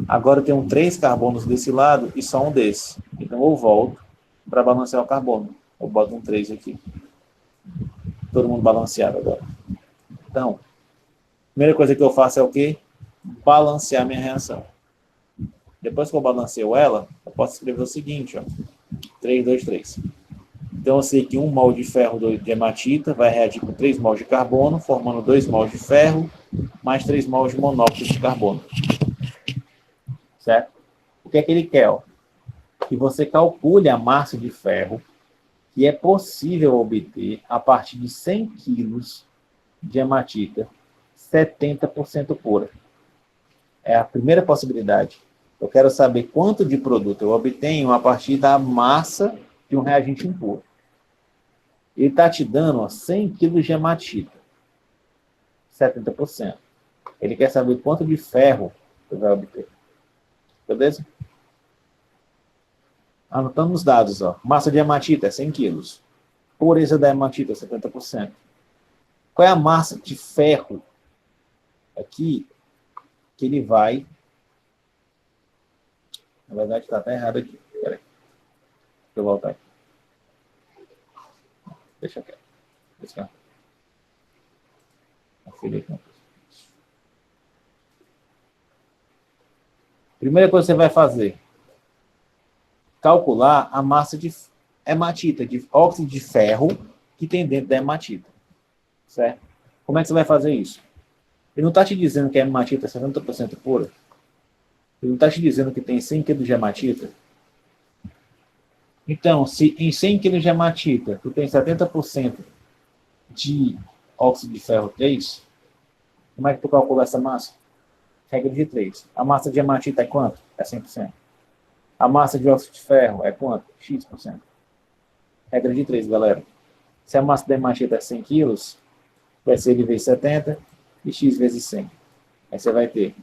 Agora eu tenho 3 carbonos desse lado e só um desse. Então, eu volto para balancear o carbono. Eu boto um 3 aqui. Todo mundo balanceado agora. Então, a primeira coisa que eu faço é o quê? Balancear minha reação. Depois que eu balanceio ela, eu posso escrever o seguinte, ó. 3, 2, 3. Então, eu sei que 1 mol de ferro de hematita vai reagir com 3 mols de carbono, formando 2 mols de ferro, mais 3 mols de monóxido de carbono. Certo? O que é que ele quer? Ó? Que você calcule a massa de ferro que é possível obter a partir de 100 quilos de hematita 70% pura. É a primeira possibilidade. Eu quero saber quanto de produto eu obtenho a partir da massa de um reagente impuro. Ele está te dando 100 quilos de hematita, 70%. Ele quer saber quanto de ferro você vai obter. Beleza? Anotando os dados. Ó. Massa de hematita é 100 quilos. Pureza da hematita, 70%. Qual é a massa de ferro aqui que ele vai... Na verdade, está até errado aqui. Espera aí. Deixa eu voltar aqui. Deixa quieto. Deixa eu conferir aqui. Primeira coisa que você vai fazer, calcular a massa de hematita, de óxido de ferro que tem dentro da hematita. Certo? Como é que você vai fazer isso? Ele não está te dizendo que a hematita é 70% pura? Ele não está te dizendo que tem 100 kg de hematita? Então, se em 100 kg de hematita tu tem 70% de óxido de ferro 3, como é que tu calcula essa massa? Regra de 3. A massa de hematita é quanto? É 100%. A massa de óxido de ferro é quanto? X%. Regra de 3, galera. Se a massa da hematita é 100 kg, vai ser L vezes 70 e X vezes 100. Aí você vai ter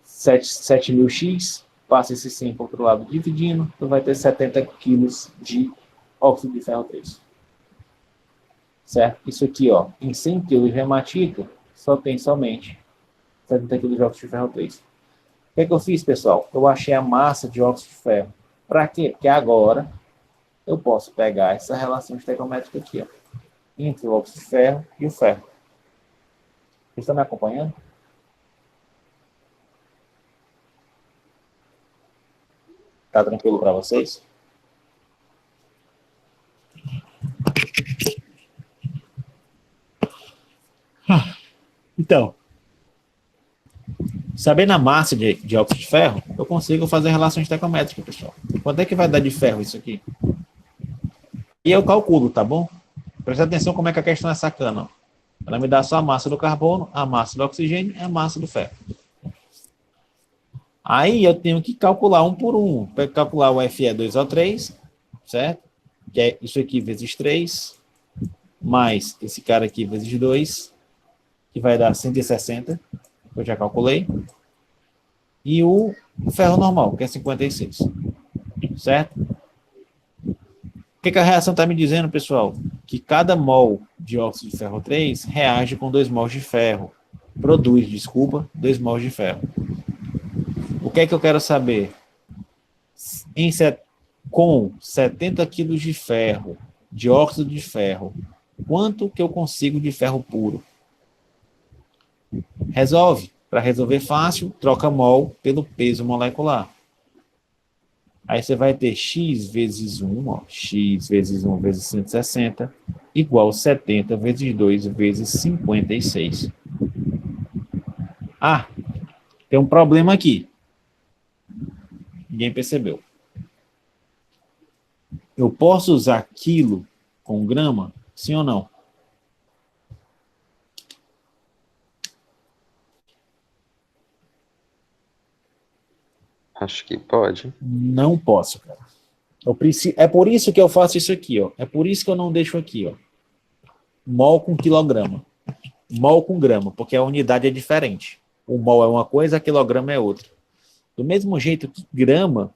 7.000x, passa esse 100 para o outro lado dividindo, tu vai ter 70 kg de óxido de ferro 3. Certo? Isso aqui, ó, em 100 kg de hematita, só tem somente 70 kg de óxido de ferro 3. O que é que eu fiz, pessoal? Eu achei a massa de óxido de ferro. Para quê? Porque agora eu posso pegar essa relação estequiométrica aqui, ó, entre o óxido de ferro e o ferro. Vocês estão me acompanhando? Tá tranquilo para vocês? Então, sabendo a massa de óxido de ferro, eu consigo fazer relação estequiométrica, pessoal. Quanto é que vai dar de ferro isso aqui? E eu calculo, tá bom? Presta atenção como é que a questão é sacana. Ó. Ela me dá só a massa do carbono, a massa do oxigênio e a massa do ferro. Aí eu tenho que calcular um por um. Para calcular o Fe2O3, certo? Que é isso aqui vezes 3, mais esse cara aqui vezes 2, que vai dar 160, que eu já calculei. E o ferro normal, que é 56. Certo? O que a reação está me dizendo, pessoal? Que cada mol de óxido de ferro 3 reage com 2 mols de ferro. Produz, desculpa, 2 mols de ferro. O que é que eu quero saber? Com 70 kg de ferro, de óxido de ferro, quanto que eu consigo de ferro puro? Resolve. Para resolver fácil, troca mol pelo peso molecular. Aí você vai ter x vezes 1, ó, x vezes 1 vezes 160, igual 70 vezes 2 vezes 56. Ah, tem um problema aqui. Ninguém percebeu. Eu posso usar quilo com grama? Sim ou não? Acho que pode. Não posso, cara. É por isso que eu faço isso aqui, ó. É por isso que eu não deixo aqui, ó. Mol com quilograma. Mol com grama, porque a unidade é diferente. O mol é uma coisa, quilograma é outra. Do mesmo jeito que grama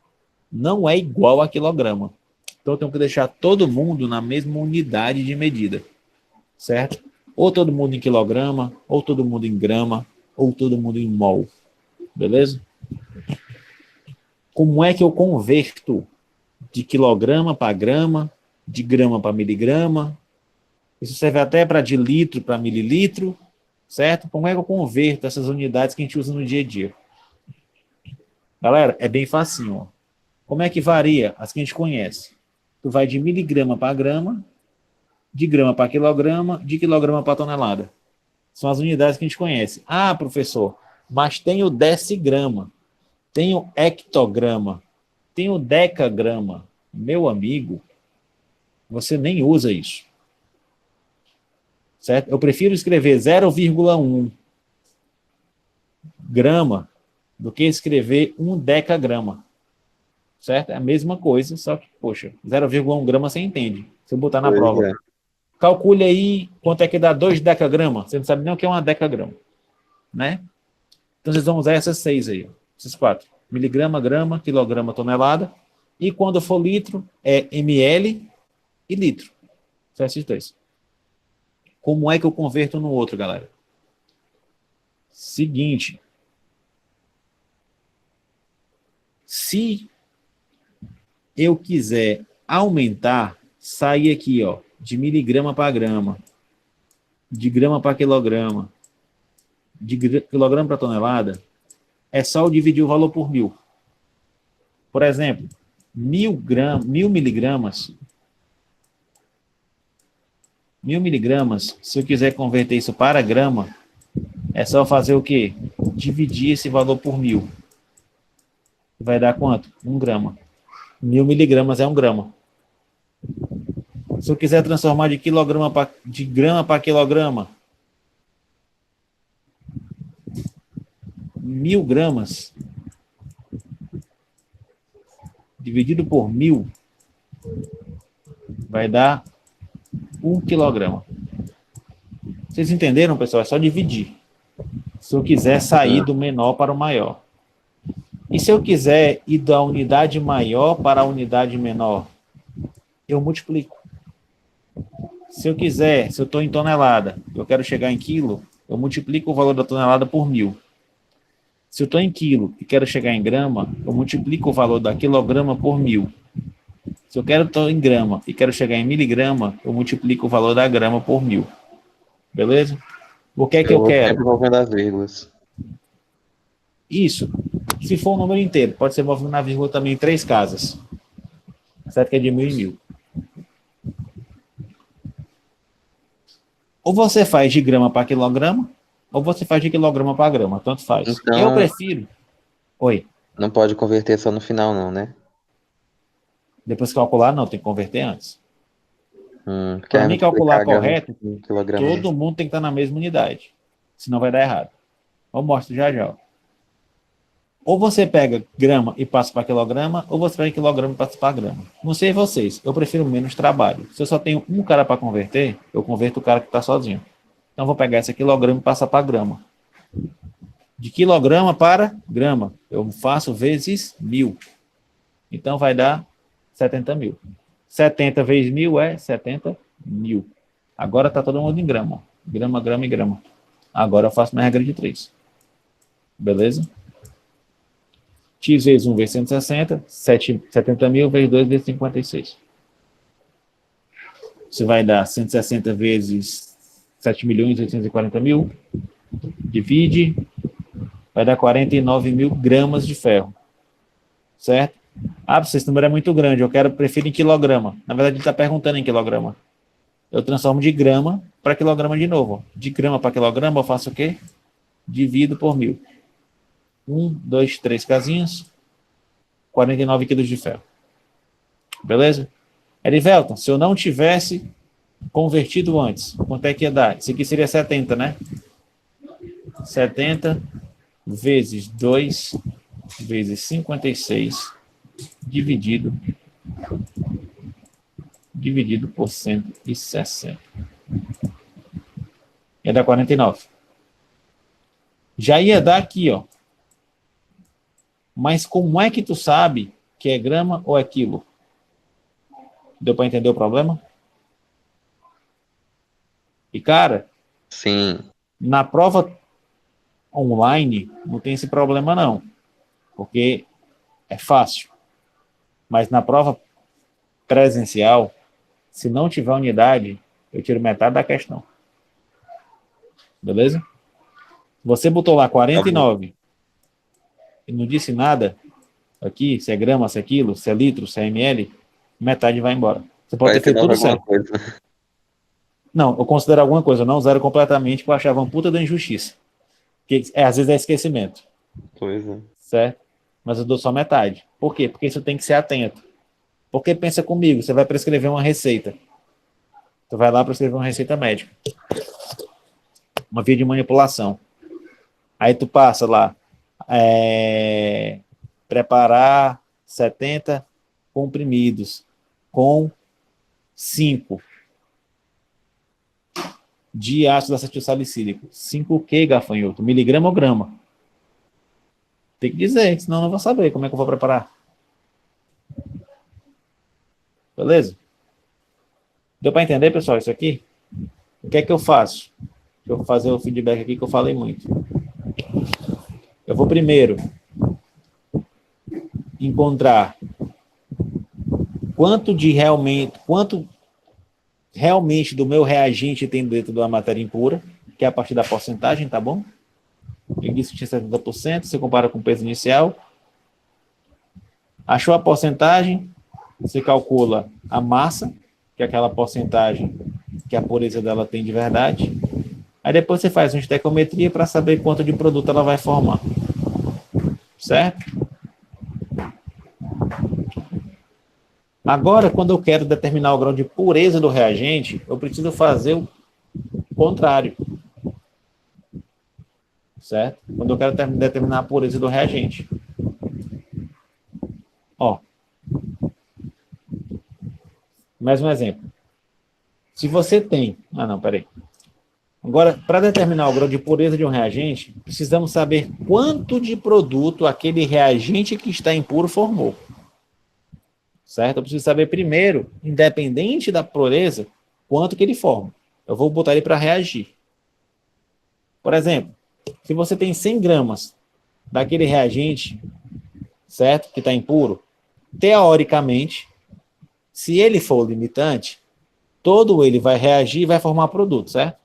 não é igual a quilograma. Então eu tenho que deixar todo mundo na mesma unidade de medida. Certo? Ou todo mundo em quilograma, ou todo mundo em grama, ou todo mundo em mol. Beleza? Como é que eu converto de quilograma para grama, de grama para miligrama? Isso serve até para de litro para mililitro, certo? Como é que eu converto essas unidades que a gente usa no dia a dia? Galera, é bem facinho. Ó. Como é que varia as que a gente conhece? Tu vai de miligrama para grama, de grama para quilograma, de quilograma para tonelada. São as unidades que a gente conhece. Ah, professor, mas tem o decigrama. tem o hectograma, tem o decagrama. Meu amigo, você nem usa isso. Certo? Eu prefiro escrever 0,1 grama do que escrever 1 decagrama. Certo? É a mesma coisa, só que, poxa, 0,1 grama você entende. Se eu botar na Pois prova. é. Calcule aí quanto é que dá 2 decagramas. Você não sabe nem o que é uma decagrama. Né? Então vocês vão usar essas 6 aí. Esses 4. Miligrama, grama, quilograma, tonelada. E quando for litro, é ml e litro. São esses 2. Como é que eu converto no outro, galera? Seguinte. Se eu quiser aumentar, sair aqui, ó, de miligrama para grama, de grama para quilograma, de quilograma para tonelada, é só eu dividir o valor por 1000. Por exemplo, 1000 miligramas, se eu quiser converter isso para grama, é só fazer o quê? Dividir esse valor por 1000. Vai dar quanto? 1 grama. 1000 miligramas é 1 grama. Se eu quiser transformar de grama para quilograma, 1000 gramas dividido por 1000 vai dar 1 quilograma. Vocês entenderam, pessoal? É só dividir. Se eu quiser sair do menor para o maior. E se eu quiser ir da unidade maior para a unidade menor, eu multiplico. Se eu estou em tonelada, eu quero chegar em quilo, eu multiplico o valor da tonelada por 1000. Se eu estou em quilo e quero chegar em grama, eu multiplico o valor da quilograma por 1000. Se eu estou em grama e quero chegar em miligrama, eu multiplico o valor da grama por 1000. Beleza? O que é que eu quero? Sempre envolvendo as vírgulas. Isso. Se for um número inteiro, pode ser envolvendo na vírgula também em 3 casas. Certo que é de 1000 em 1000. Ou você faz de grama para quilograma, ou você faz de quilograma para grama. Tanto faz. Então, eu prefiro... Oi. Não pode converter só no final, não, né? Depois de calcular, não. Tem que converter antes. Para Para mim calcular correto, todo mundo tem que estar na mesma unidade. Senão vai dar errado. Eu mostro já já. Ou você pega grama e passa para quilograma, ou você pega quilograma e passa para grama. Não sei vocês, eu prefiro menos trabalho. Se eu só tenho um cara para converter, eu converto o cara que está sozinho. Então, eu vou pegar esse quilograma e passar para grama. De quilograma para grama, eu faço vezes 1000. Então, vai dar 70.000. 70 vezes 1000 é 70.000. Agora está todo mundo em grama. Grama, grama e grama. Agora eu faço minha regra de 3. Beleza? X vezes 1 vezes 160, 70.000 vezes 2 vezes 56. Isso vai dar 160 vezes 7.840.000. Divide. Vai dar 49.000 gramas de ferro. Certo? Ah, esse número é muito grande, prefiro em quilograma. Na verdade, ele está perguntando em quilograma. Eu transformo de grama para quilograma de novo. De grama para quilograma, eu faço o quê? Divido por 1000. 1, 2, 3 casinhas, 49 quilos de ferro. Beleza? Erivelton, se eu não tivesse convertido antes, quanto é que ia dar? Isso aqui seria 70, né? 70 vezes 2 vezes 56 dividido por 160. Ia dar 49. Já ia dar aqui, ó. Mas como é que tu sabe que é grama ou é quilo? Deu para entender o problema? E, cara, sim, na prova online não tem esse problema, não. Porque é fácil. Mas na prova presencial, se não tiver unidade, eu tiro metade da questão. Beleza? Você botou lá 49 e não disse nada aqui, se é grama, se é quilo, se é litro, se é ml, metade vai embora. Você pode ter feito tudo certo. Coisa. Não, eu considero alguma coisa, eu não zero completamente, porque eu achava uma puta da injustiça. Que às vezes é esquecimento. Pois é. Certo? mas eu dou só metade. Por quê? Porque isso tem que ser atento. Porque pensa comigo, você vai prescrever uma receita. Tu vai lá prescrever uma receita médica. Uma via de manipulação. Aí tu passa lá, preparar 70 comprimidos com 5 de ácido acetil salicílico. 5 o quê, gafanhoto? Miligrama ou grama? Tem que dizer, senão eu não vou saber como é que eu vou preparar. Beleza? Deu para entender, pessoal, isso aqui? O que é que eu faço? Deixa eu fazer o feedback aqui que eu falei muito. Eu vou primeiro encontrar quanto realmente do meu reagente tem dentro da matéria impura, que é a partir da porcentagem, tá bom? Eu disse que tinha 70%, você compara com o peso inicial. Achou a porcentagem, você calcula a massa, que é aquela porcentagem que a pureza dela tem de verdade. Aí depois você faz uma estequiometria para saber quanto de produto ela vai formar. Certo? Agora, quando eu quero determinar o grau de pureza do reagente, eu preciso fazer o contrário. Certo? Quando eu quero determinar a pureza do reagente. Ó. Mais um exemplo. Se você tem... peraí. Agora, para determinar o grau de pureza de um reagente, precisamos saber quanto de produto aquele reagente que está impuro formou. Certo? Eu preciso saber primeiro, independente da pureza, quanto que ele forma. Eu vou botar ele para reagir. Por exemplo, se você tem 100 gramas daquele reagente, certo? Que está impuro, teoricamente, se ele for limitante, todo ele vai reagir e vai formar produto, certo?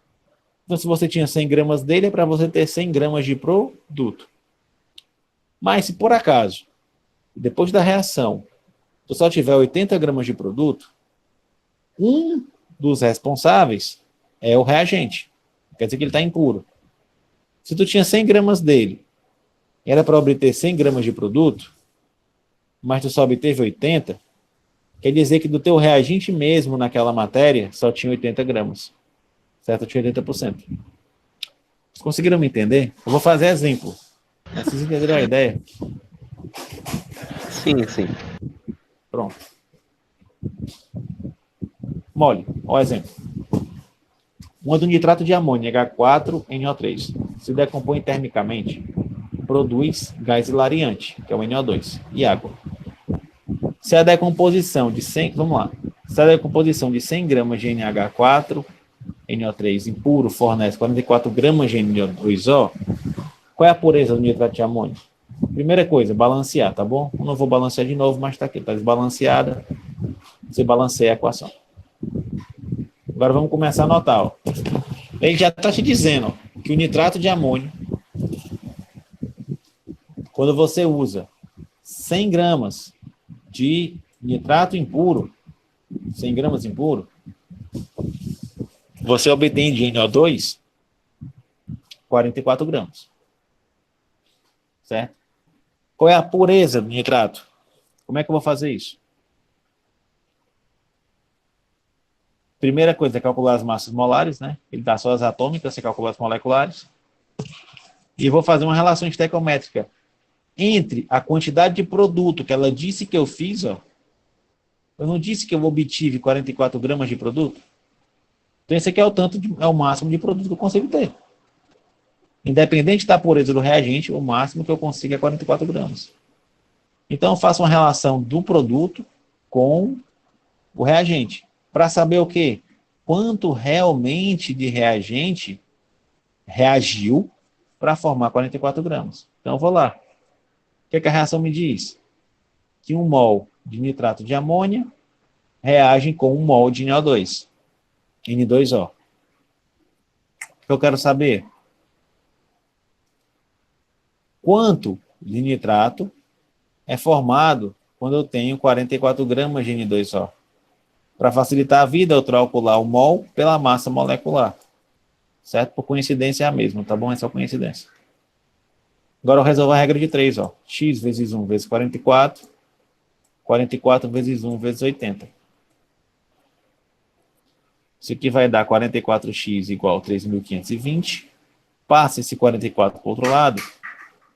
Então, se você tinha 100 gramas dele, é para você ter 100 gramas de produto. Mas, se por acaso, depois da reação, tu só tiver 80 gramas de produto, um dos responsáveis é o reagente. Quer dizer que ele está impuro. Se tu tinha 100 gramas dele, era para obter 100 gramas de produto, mas tu só obteve 80, quer dizer que do teu reagente mesmo naquela matéria, só tinha 80 gramas. Certo? Tinha 80%. Vocês conseguiram me entender? Eu vou fazer exemplo. Vocês entenderam a ideia? Sim, sim. Pronto. Mole, olha o exemplo. Uma do nitrato de amônio, H4NO3, se decompõe termicamente, produz gás hilariante, que é o NO2, e água. Se a decomposição de 100, vamos lá. Se a decomposição de 100 gramas de NH4NO3 impuro fornece 44 gramas de NO2O, qual é a pureza do nitrato de amônio? Primeira coisa, balancear, tá bom? Eu não vou balancear de novo, mas tá aqui, tá desbalanceada. Você balanceia a equação. Agora vamos começar a anotar, ó. Ele já está te dizendo, ó, que o nitrato de amônio, quando você usa 100 gramas de nitrato impuro, 100 gramas impuro, você obtém de NO2 44 gramas. Certo? Qual é a pureza do nitrato? Como é que eu vou fazer isso? Primeira coisa é calcular as massas molares, né? Ele dá só as atômicas, você calcula as moleculares. E vou fazer uma relação estequiométrica entre a quantidade de produto que ela disse que eu fiz, ó. Eu não disse que eu obtive 44 gramas de produto? Então esse aqui é o máximo de produto que eu consigo ter. Independente da pureza do reagente, o máximo que eu consigo é 44 gramas. Então eu faço uma relação do produto com o reagente. Para saber o quê? Quanto realmente de reagente reagiu para formar 44 gramas. Então eu vou lá. O que a reação me diz? Que 1 mol de nitrato de amônia reage com 1 mol de NO2, N2O. O que eu quero saber? Quanto de nitrato é formado quando eu tenho 44 gramas de N2O? Para facilitar a vida, eu troco lá o mol pela massa molecular. Certo? Por coincidência é a mesma, tá bom? É só coincidência. Agora eu resolvo a regra de 3, ó. X vezes 1 vezes 44. 44 vezes 1 vezes 80. Isso aqui vai dar 44x igual a 3.520. Passa esse 44 para o outro lado,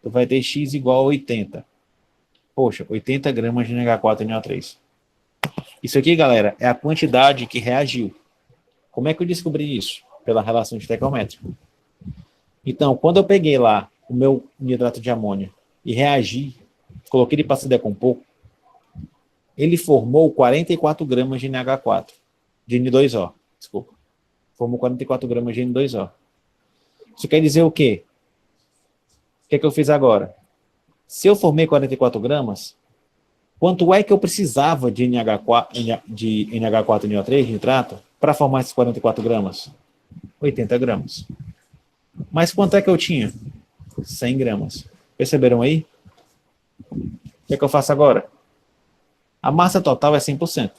tu vai ter x igual a 80. Poxa, 80 gramas de NH4NO3. Isso aqui, galera, é a quantidade que reagiu. Como é que eu descobri isso? Pela relação estequiométrica. Então, quando eu peguei lá o meu nitrato de amônia e reagi, coloquei ele para se decompor, ele formou 44 gramas de NH4, de N2O, desculpa. Formou 44 gramas de N2O. Isso quer dizer o quê? O que é que eu fiz agora? Se eu formei 44 gramas, quanto é que eu precisava de NH4NO3, nitrato, para formar esses 44 gramas? 80 gramas. Mas quanto é que eu tinha? 100 gramas. Perceberam aí? O que é que eu faço agora? A massa total é 100%,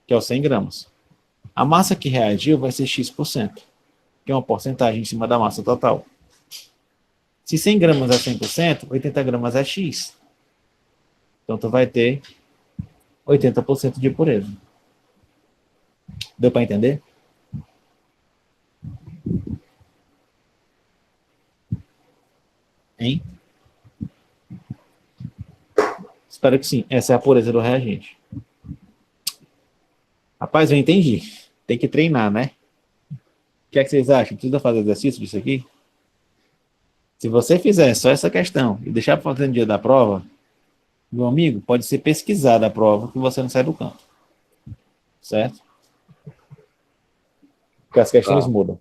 que é os 100 gramas. A massa que reagiu vai ser X%, que é uma porcentagem em cima da massa total. Se 100 gramas é 100%, 80 gramas é X. Então, tu vai ter 80% de pureza. Deu para entender? Hein? Espero que sim. Essa é a pureza do reagente. Rapaz, eu entendi. Tem que treinar, né? O que é que vocês acham? Precisa fazer exercício disso aqui? Se você fizer só essa questão e deixar para fazer no dia da prova, meu amigo, pode ser pesquisada a prova que você não sai do campo. Certo? Porque as questões mudam.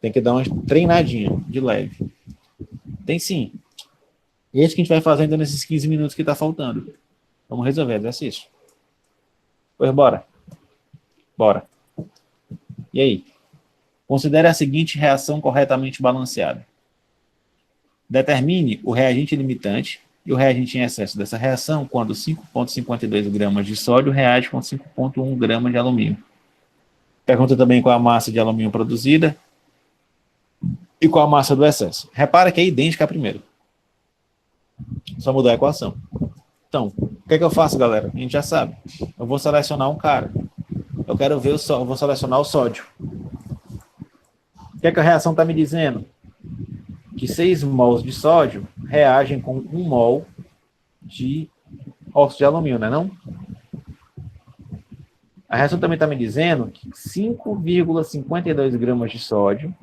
Tem que dar uma treinadinha de leve. Tem sim. Esse que a gente vai fazendo nesses 15 minutos que está faltando. Vamos resolver exercício. Pois bora. Bora. E aí? Considere a seguinte reação corretamente balanceada. Determine o reagente limitante e o reagente em excesso dessa reação quando 5,52 gramas de sódio reage com 5,1 gramas de alumínio. Pergunta também qual a massa de alumínio produzida e qual a massa do excesso. Repara que é idêntica à primeira. Só mudar a equação. Então, o que é que eu faço, galera? A gente já sabe. Eu vou selecionar um cara. Eu quero ver eu vou selecionar o sódio. O que é que a reação está me dizendo? Que 6 mols de sódio reagem com 1 mol de óxido de alumínio, não é não? A reação também está me dizendo que 5,52 gramas de sódio,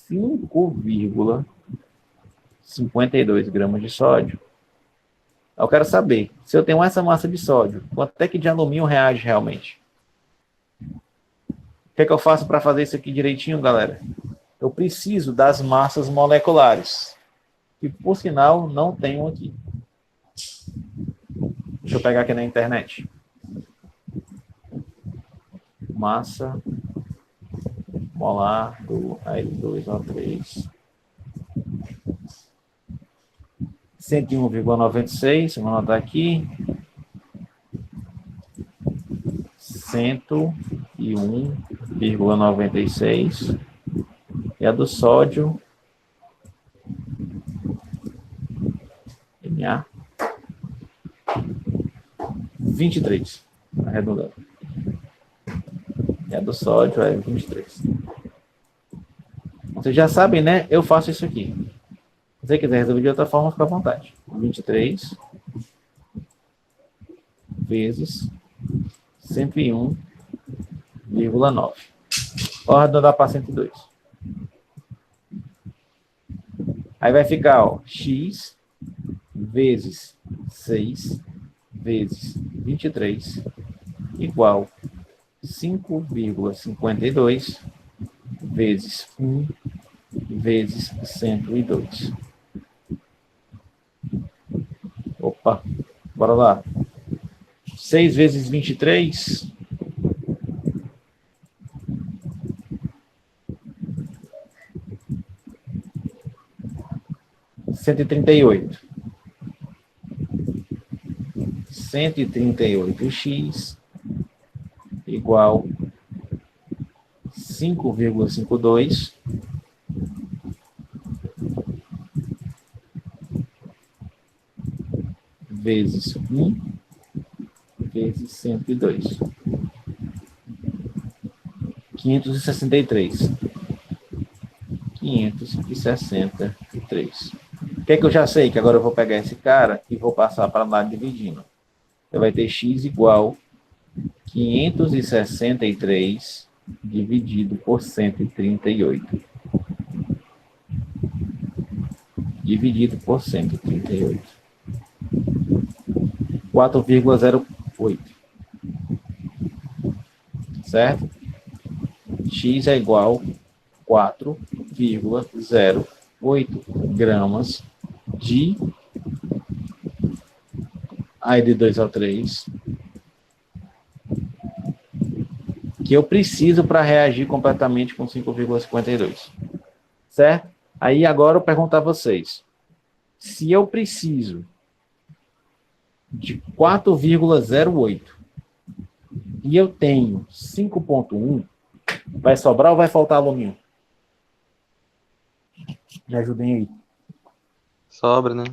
5,52 gramas de sódio. Eu quero saber, se eu tenho essa massa de sódio, quanto é que de alumínio reage realmente? O que é que eu faço para fazer isso aqui direitinho, galera? Eu preciso das massas moleculares, que por sinal não tenho aqui. Deixa eu pegar aqui na internet. Massa molar do H2O3. 101,96, vamos anotar aqui. 101,96. E a do sódio, Na, 23, arredondando. E a do sódio é 23. Vocês já sabem, né? Eu faço isso aqui. Se você quiser resolver de outra forma, fica à vontade. 23 vezes 101,9. Vou arredondar para 102. Aí vai ficar, ó, x vezes 6 vezes 23 igual 5,52 vezes 1 vezes 102. Opa, bora lá. 6 vezes 23... 138. 138x igual 5,52 vezes 1 vezes 102. 563. 563. O que é que eu já sei? Que agora eu vou pegar esse cara e vou passar para lá dividindo. Você vai ter x igual 563 dividido por 138. Dividido por 138. 4,08. Certo? X é igual a 4,08 gramas de... Aí de 2 ao 3. Que eu preciso para reagir completamente com 5,52. Certo? Aí agora eu pergunto a vocês. Se eu preciso de 4,08 e eu tenho 5,1, vai sobrar ou vai faltar alumínio? Me ajudem aí. Sobra, né?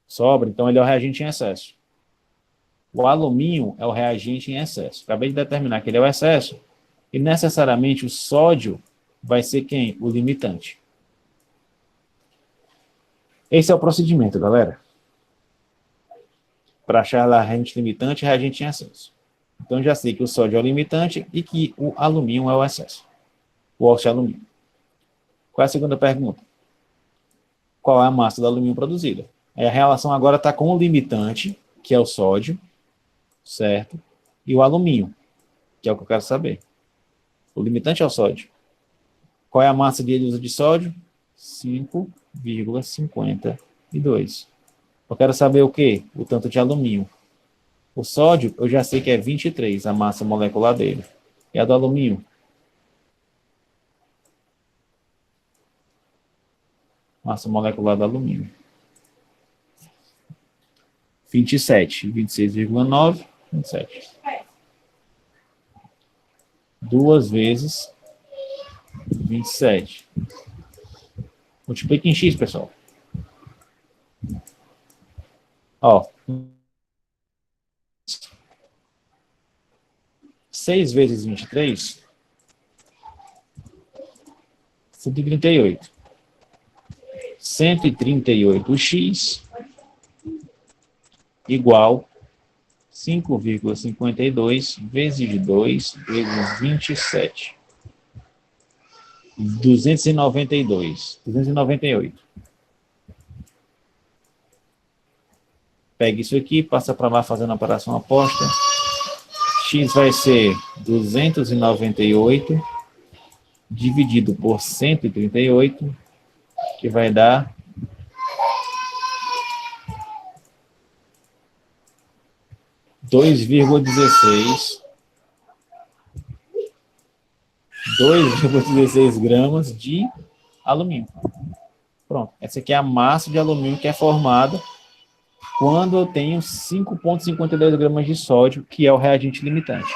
Sobra, então ele é o reagente em excesso. O alumínio é o reagente em excesso. Acabei de determinar que ele é o excesso e necessariamente o sódio vai ser quem? O limitante. Esse é o procedimento, galera. Para achar lá reagente limitante e reagente em excesso. Então, já sei que o sódio é o limitante e que o alumínio é o excesso. O óxido de alumínio. Qual é a segunda pergunta? Qual é a massa do alumínio produzida? Aí a relação agora está com o limitante, que é o sódio, certo? E o alumínio, que é o que eu quero saber. O limitante é o sódio. Qual é a massa que ele usa de sódio? 5,52. Eu quero saber o quê? O tanto de alumínio. O sódio, eu já sei que é 23, a massa molecular dele. E a do alumínio? Massa molecular do alumínio. 27, 26,9, 27. 2 vezes 27. Multiplica em x, pessoal. Ó. 6 vezes 23, 138. 138x igual 5,52 vezes 2 vezes 27. 298. Pega isso aqui, passa para lá fazendo a operação oposta. X vai ser 298 dividido por 138, que vai dar 2,16 gramas de alumínio. Pronto. Essa aqui é a massa de alumínio que é formada quando eu tenho 5,52 gramas de sódio, que é o reagente limitante.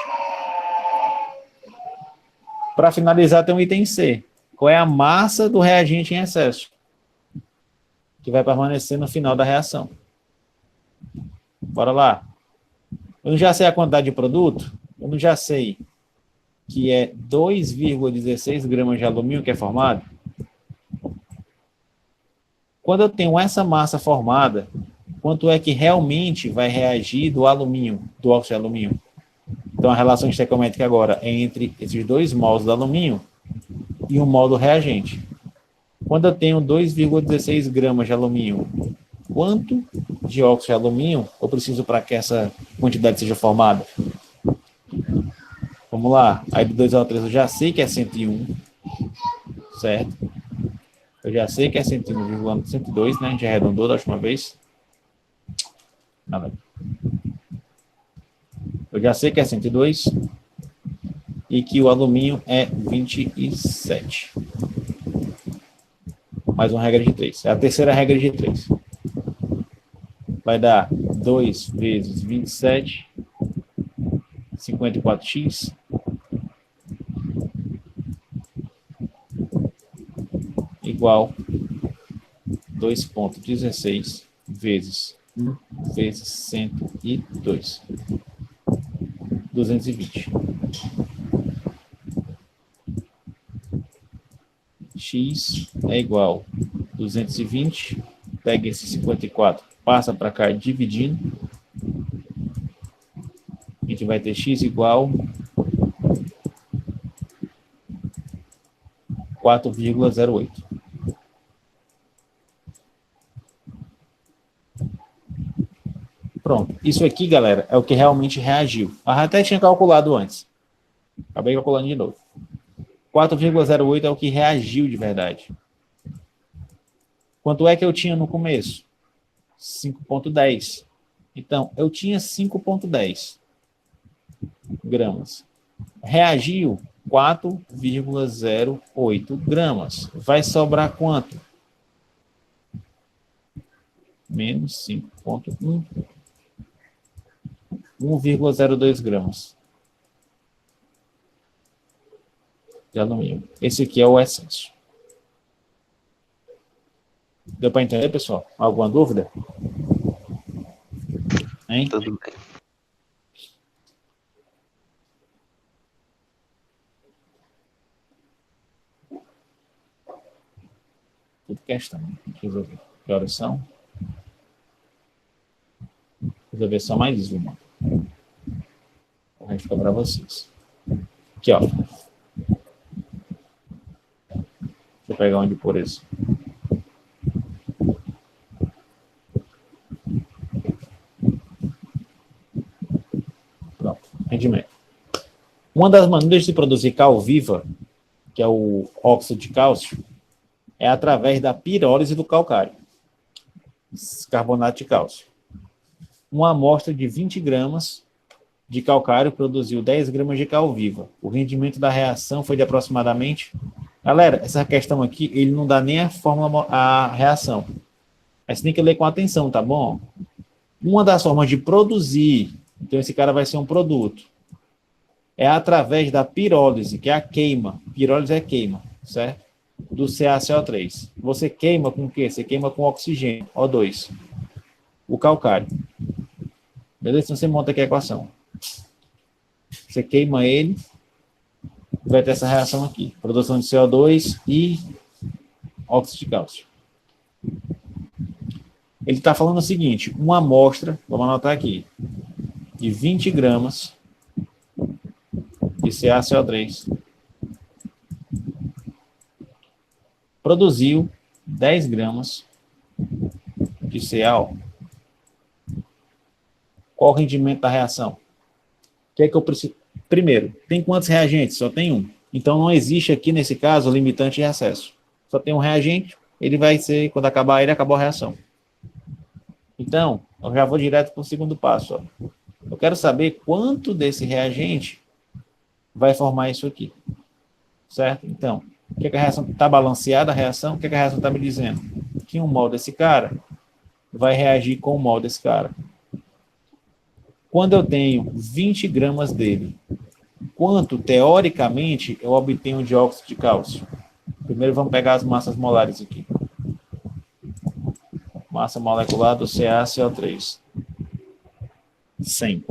Para finalizar, tem o item C. Qual é a massa do reagente em excesso? Que vai permanecer no final da reação. Bora lá. Eu não já sei a quantidade de produto? Eu não já sei que é 2,16 gramas de alumínio que é formado? Quando eu tenho essa massa formada, quanto é que realmente vai reagir do alumínio, do óxido de alumínio? Então, a relação estequiométrica agora é entre esses 2 mols do alumínio e 1 mol do reagente. Quando eu tenho 2,16 gramas de alumínio, quanto de óxido de alumínio eu preciso para que essa quantidade seja formada? Vamos lá. Aí do 2 ao 3 eu já sei que é 101, certo? Eu já sei que é 101,102, né? A gente arredondou da última vez. Nada. Eu já sei que é 102 e que o alumínio é 27. Mais uma regra de 3. É a terceira regra de 3. Vai dar 2 vezes 27, 54x, igual 2,16 vezes vezes 102. 220. X é igual a 220. Pega esse 54, passa para cá dividindo. A gente vai ter x igual 4,08. Pronto. Isso aqui, galera, é o que realmente reagiu. Eu até tinha calculado antes. Acabei calculando de novo. 4,08 é o que reagiu de verdade. Quanto é que eu tinha no começo? 5,10. Então, eu tinha 5,10 gramas. Reagiu 4,08 gramas. Vai sobrar quanto? Menos 5,1. 1,02 gramas de alumínio. Esse aqui é o excesso. Deu para entender, pessoal? Alguma dúvida? Hein? Tudo bem. Tudo questão. Deixa eu resolver. Que horas são? Resolver só mais uma. O resto fica para vocês. Aqui, ó. Deixa eu pegar onde por isso. Pronto. Rendimento. Uma das maneiras de produzir cal viva, que é o óxido de cálcio, é através da pirólise do calcário, carbonato de cálcio. Uma amostra de 20 gramas de calcário produziu 10 gramas de cal viva. O rendimento da reação foi de aproximadamente... Galera, essa questão aqui, ele não dá nem a fórmula, a reação. Mas você tem que ler com atenção, tá bom? Uma das formas de produzir, então esse cara vai ser um produto, é através da pirólise, que é a queima. Pirólise é queima, certo? Do CaCO3. Você queima com o quê? Você queima com oxigênio, O2. O calcário. Beleza? Então você monta aqui a equação. Você queima ele, vai ter essa reação aqui. Produção de CO2 e óxido de cálcio. Ele está falando o seguinte, uma amostra, vamos anotar aqui, de 20 gramas de CaCO3 produziu 10 gramas de CaO. Qual o rendimento da reação? O que é que eu preciso? Primeiro, tem quantos reagentes? Só tem um. Então, não existe aqui, nesse caso, limitante de acesso. Só tem um reagente, ele vai ser, quando acabar ele, acabou a reação. Então, eu já vou direto para o segundo passo. Ó. Eu quero saber quanto desse reagente vai formar isso aqui. Certo? Então, o que a reação está balanceada? A reação, o que a reação está me dizendo? Que um mol desse cara vai reagir com o mol desse cara. Quando eu tenho 20 gramas dele, quanto, teoricamente, eu obtenho de óxido de cálcio? Primeiro vamos pegar as massas molares aqui. Massa molecular do CaCO3. 100.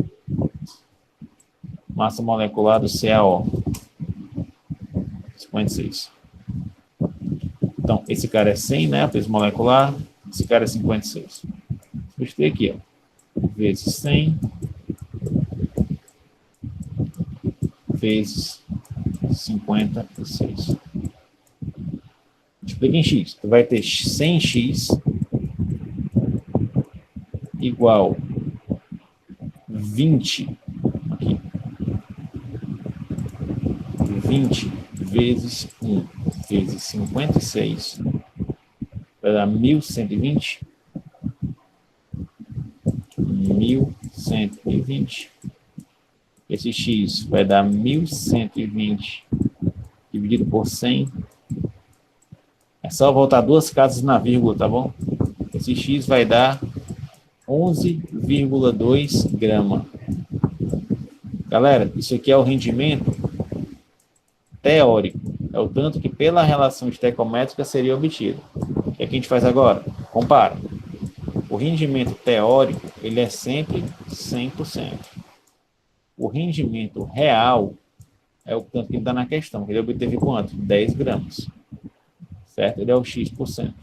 Massa molecular do CaO. 56. Então, esse cara é 100, né? Peso molecular. Esse cara é 56. Gostei aqui, ó. Vezes 100. Vezes 56. Multiplica em x. Tu vai ter 100x igual 20 aqui. 20 vezes 1 vezes 56 vai dar 1120. 1120. Esse x vai dar 1120 dividido por 100. É só voltar duas casas na vírgula, tá bom? Esse x vai dar 11,2 grama. Galera, isso aqui é o rendimento teórico. É o tanto que pela relação estequiométrica seria obtido. O que é que a gente faz agora? Compara. O rendimento teórico, ele é sempre 100%. O rendimento real é o tanto que ele dá na questão. Ele obteve quanto? 10 gramas. Certo? Ele é o X%.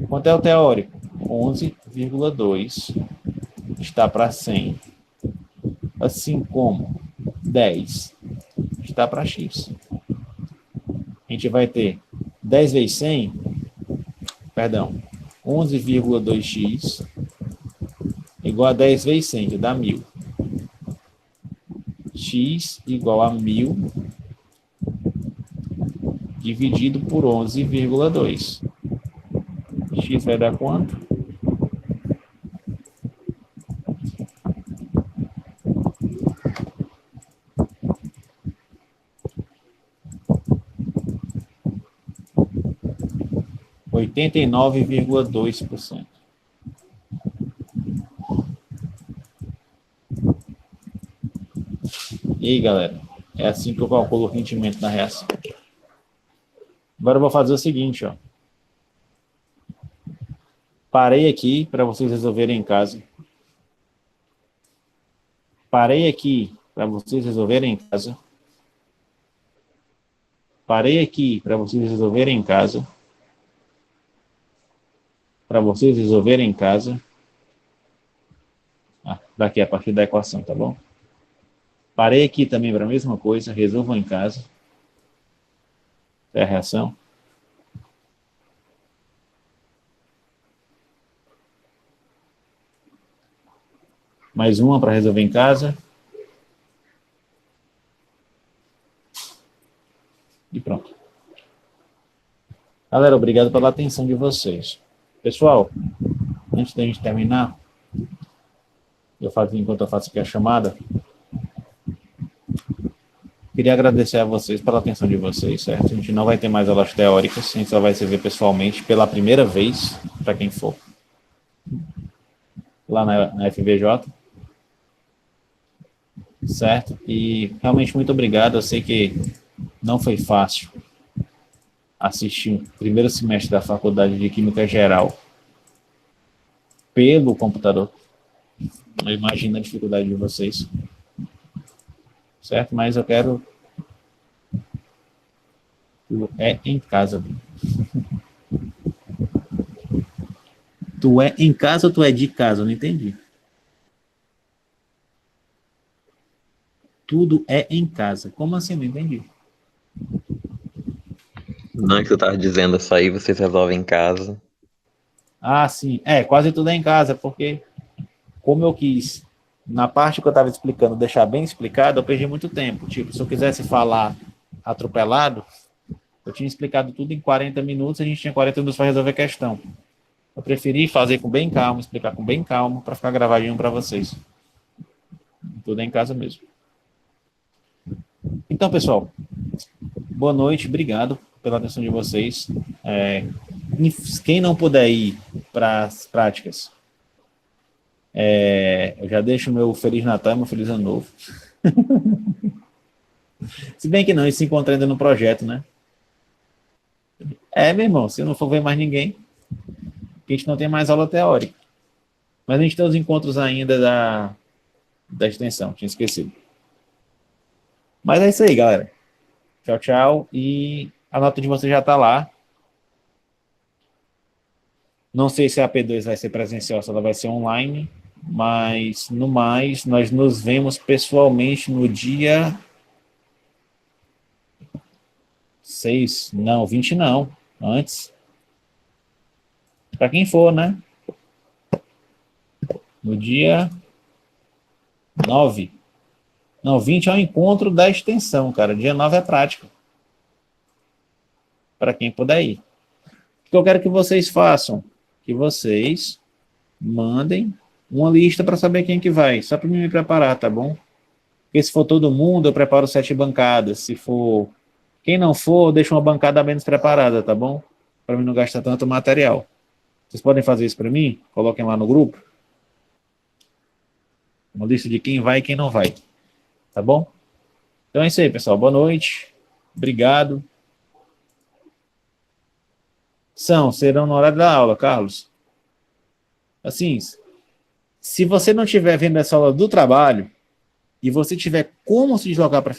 Quanto é o teórico? 11,2 está para 100. Assim como 10 está para X. A gente vai ter 10 vezes 100, perdão, 11,2x igual a 10 vezes 100, que dá 1000. X igual a 1000 dividido por 11,2. X vai dar quanto? R$ 89,2%. E aí, galera? É assim que eu calculo o rendimento da reação. Agora eu vou fazer o seguinte, ó. Parei aqui para vocês resolverem em casa. Parei aqui para vocês resolverem em casa. Parei aqui para vocês resolverem em casa. Para vocês resolverem em casa. Daqui a partir da equação, tá bom? Parei aqui também para a mesma coisa. Resolvam em casa. É a reação. Mais uma para resolver em casa. E pronto. Galera, obrigado pela atenção de vocês. Pessoal, antes da gente terminar, enquanto eu faço aqui a chamada, queria agradecer a vocês pela atenção de vocês, certo? A gente não vai ter mais aulas teóricas, a gente só vai se ver pessoalmente pela primeira vez, para quem for, lá na FVJ, certo? E realmente muito obrigado, eu sei que não foi fácil assistir o primeiro semestre da Faculdade de Química Geral pelo computador. Eu imagino a dificuldade de vocês, certo? Mas eu quero... Tu é em casa. Tu é em casa ou tu é de casa? Eu não entendi. Tudo é em casa. Como assim? Não entendi. Não, é que eu tava dizendo, isso aí vocês resolvem em casa. Ah, sim. Quase tudo é em casa, porque como eu quis, na parte que eu estava explicando, deixar bem explicado, eu perdi muito tempo. Tipo, se eu quisesse falar atropelado, eu tinha explicado tudo em 40 minutos, a gente tinha 40 minutos para resolver a questão. Eu preferi fazer com bem calma, explicar com bem calma, para ficar gravadinho para vocês. Tudo é em casa mesmo. Então, pessoal, boa noite, obrigado pela atenção de vocês. Quem não puder ir para as práticas, eu já deixo meu Feliz Natal e meu Feliz Ano Novo. Se bem que não, a gente se encontra ainda no projeto, né? Meu irmão, se eu não for ver mais ninguém, a gente não tem mais aula teórica. Mas a gente tem os encontros ainda da extensão, tinha esquecido. Mas é isso aí, galera. Tchau, tchau. E a nota de vocês já está lá. Não sei se a P2 vai ser presencial, se ela vai ser online. Mas, no mais, nós nos vemos pessoalmente no dia 6. Não, 20 não. Antes. Para quem for, né? No dia 9. Não, 20 é o encontro da extensão, cara. Dia 9 é prática. Para quem puder ir. O que eu quero que vocês façam? Que vocês mandem uma lista para saber quem que vai. Só para me preparar, tá bom? Porque se for todo mundo, eu preparo 7 bancadas. Se for... Quem não for, deixa uma bancada menos preparada, tá bom? Para mim não gastar tanto material. Vocês podem fazer isso para mim? Coloquem lá no grupo. Uma lista de quem vai e quem não vai. Tá bom? Então é isso aí, pessoal. Boa noite. Obrigado. Serão no horário da aula, Carlos. assim, se você não estiver vendo essa aula do trabalho e você tiver como se jogar para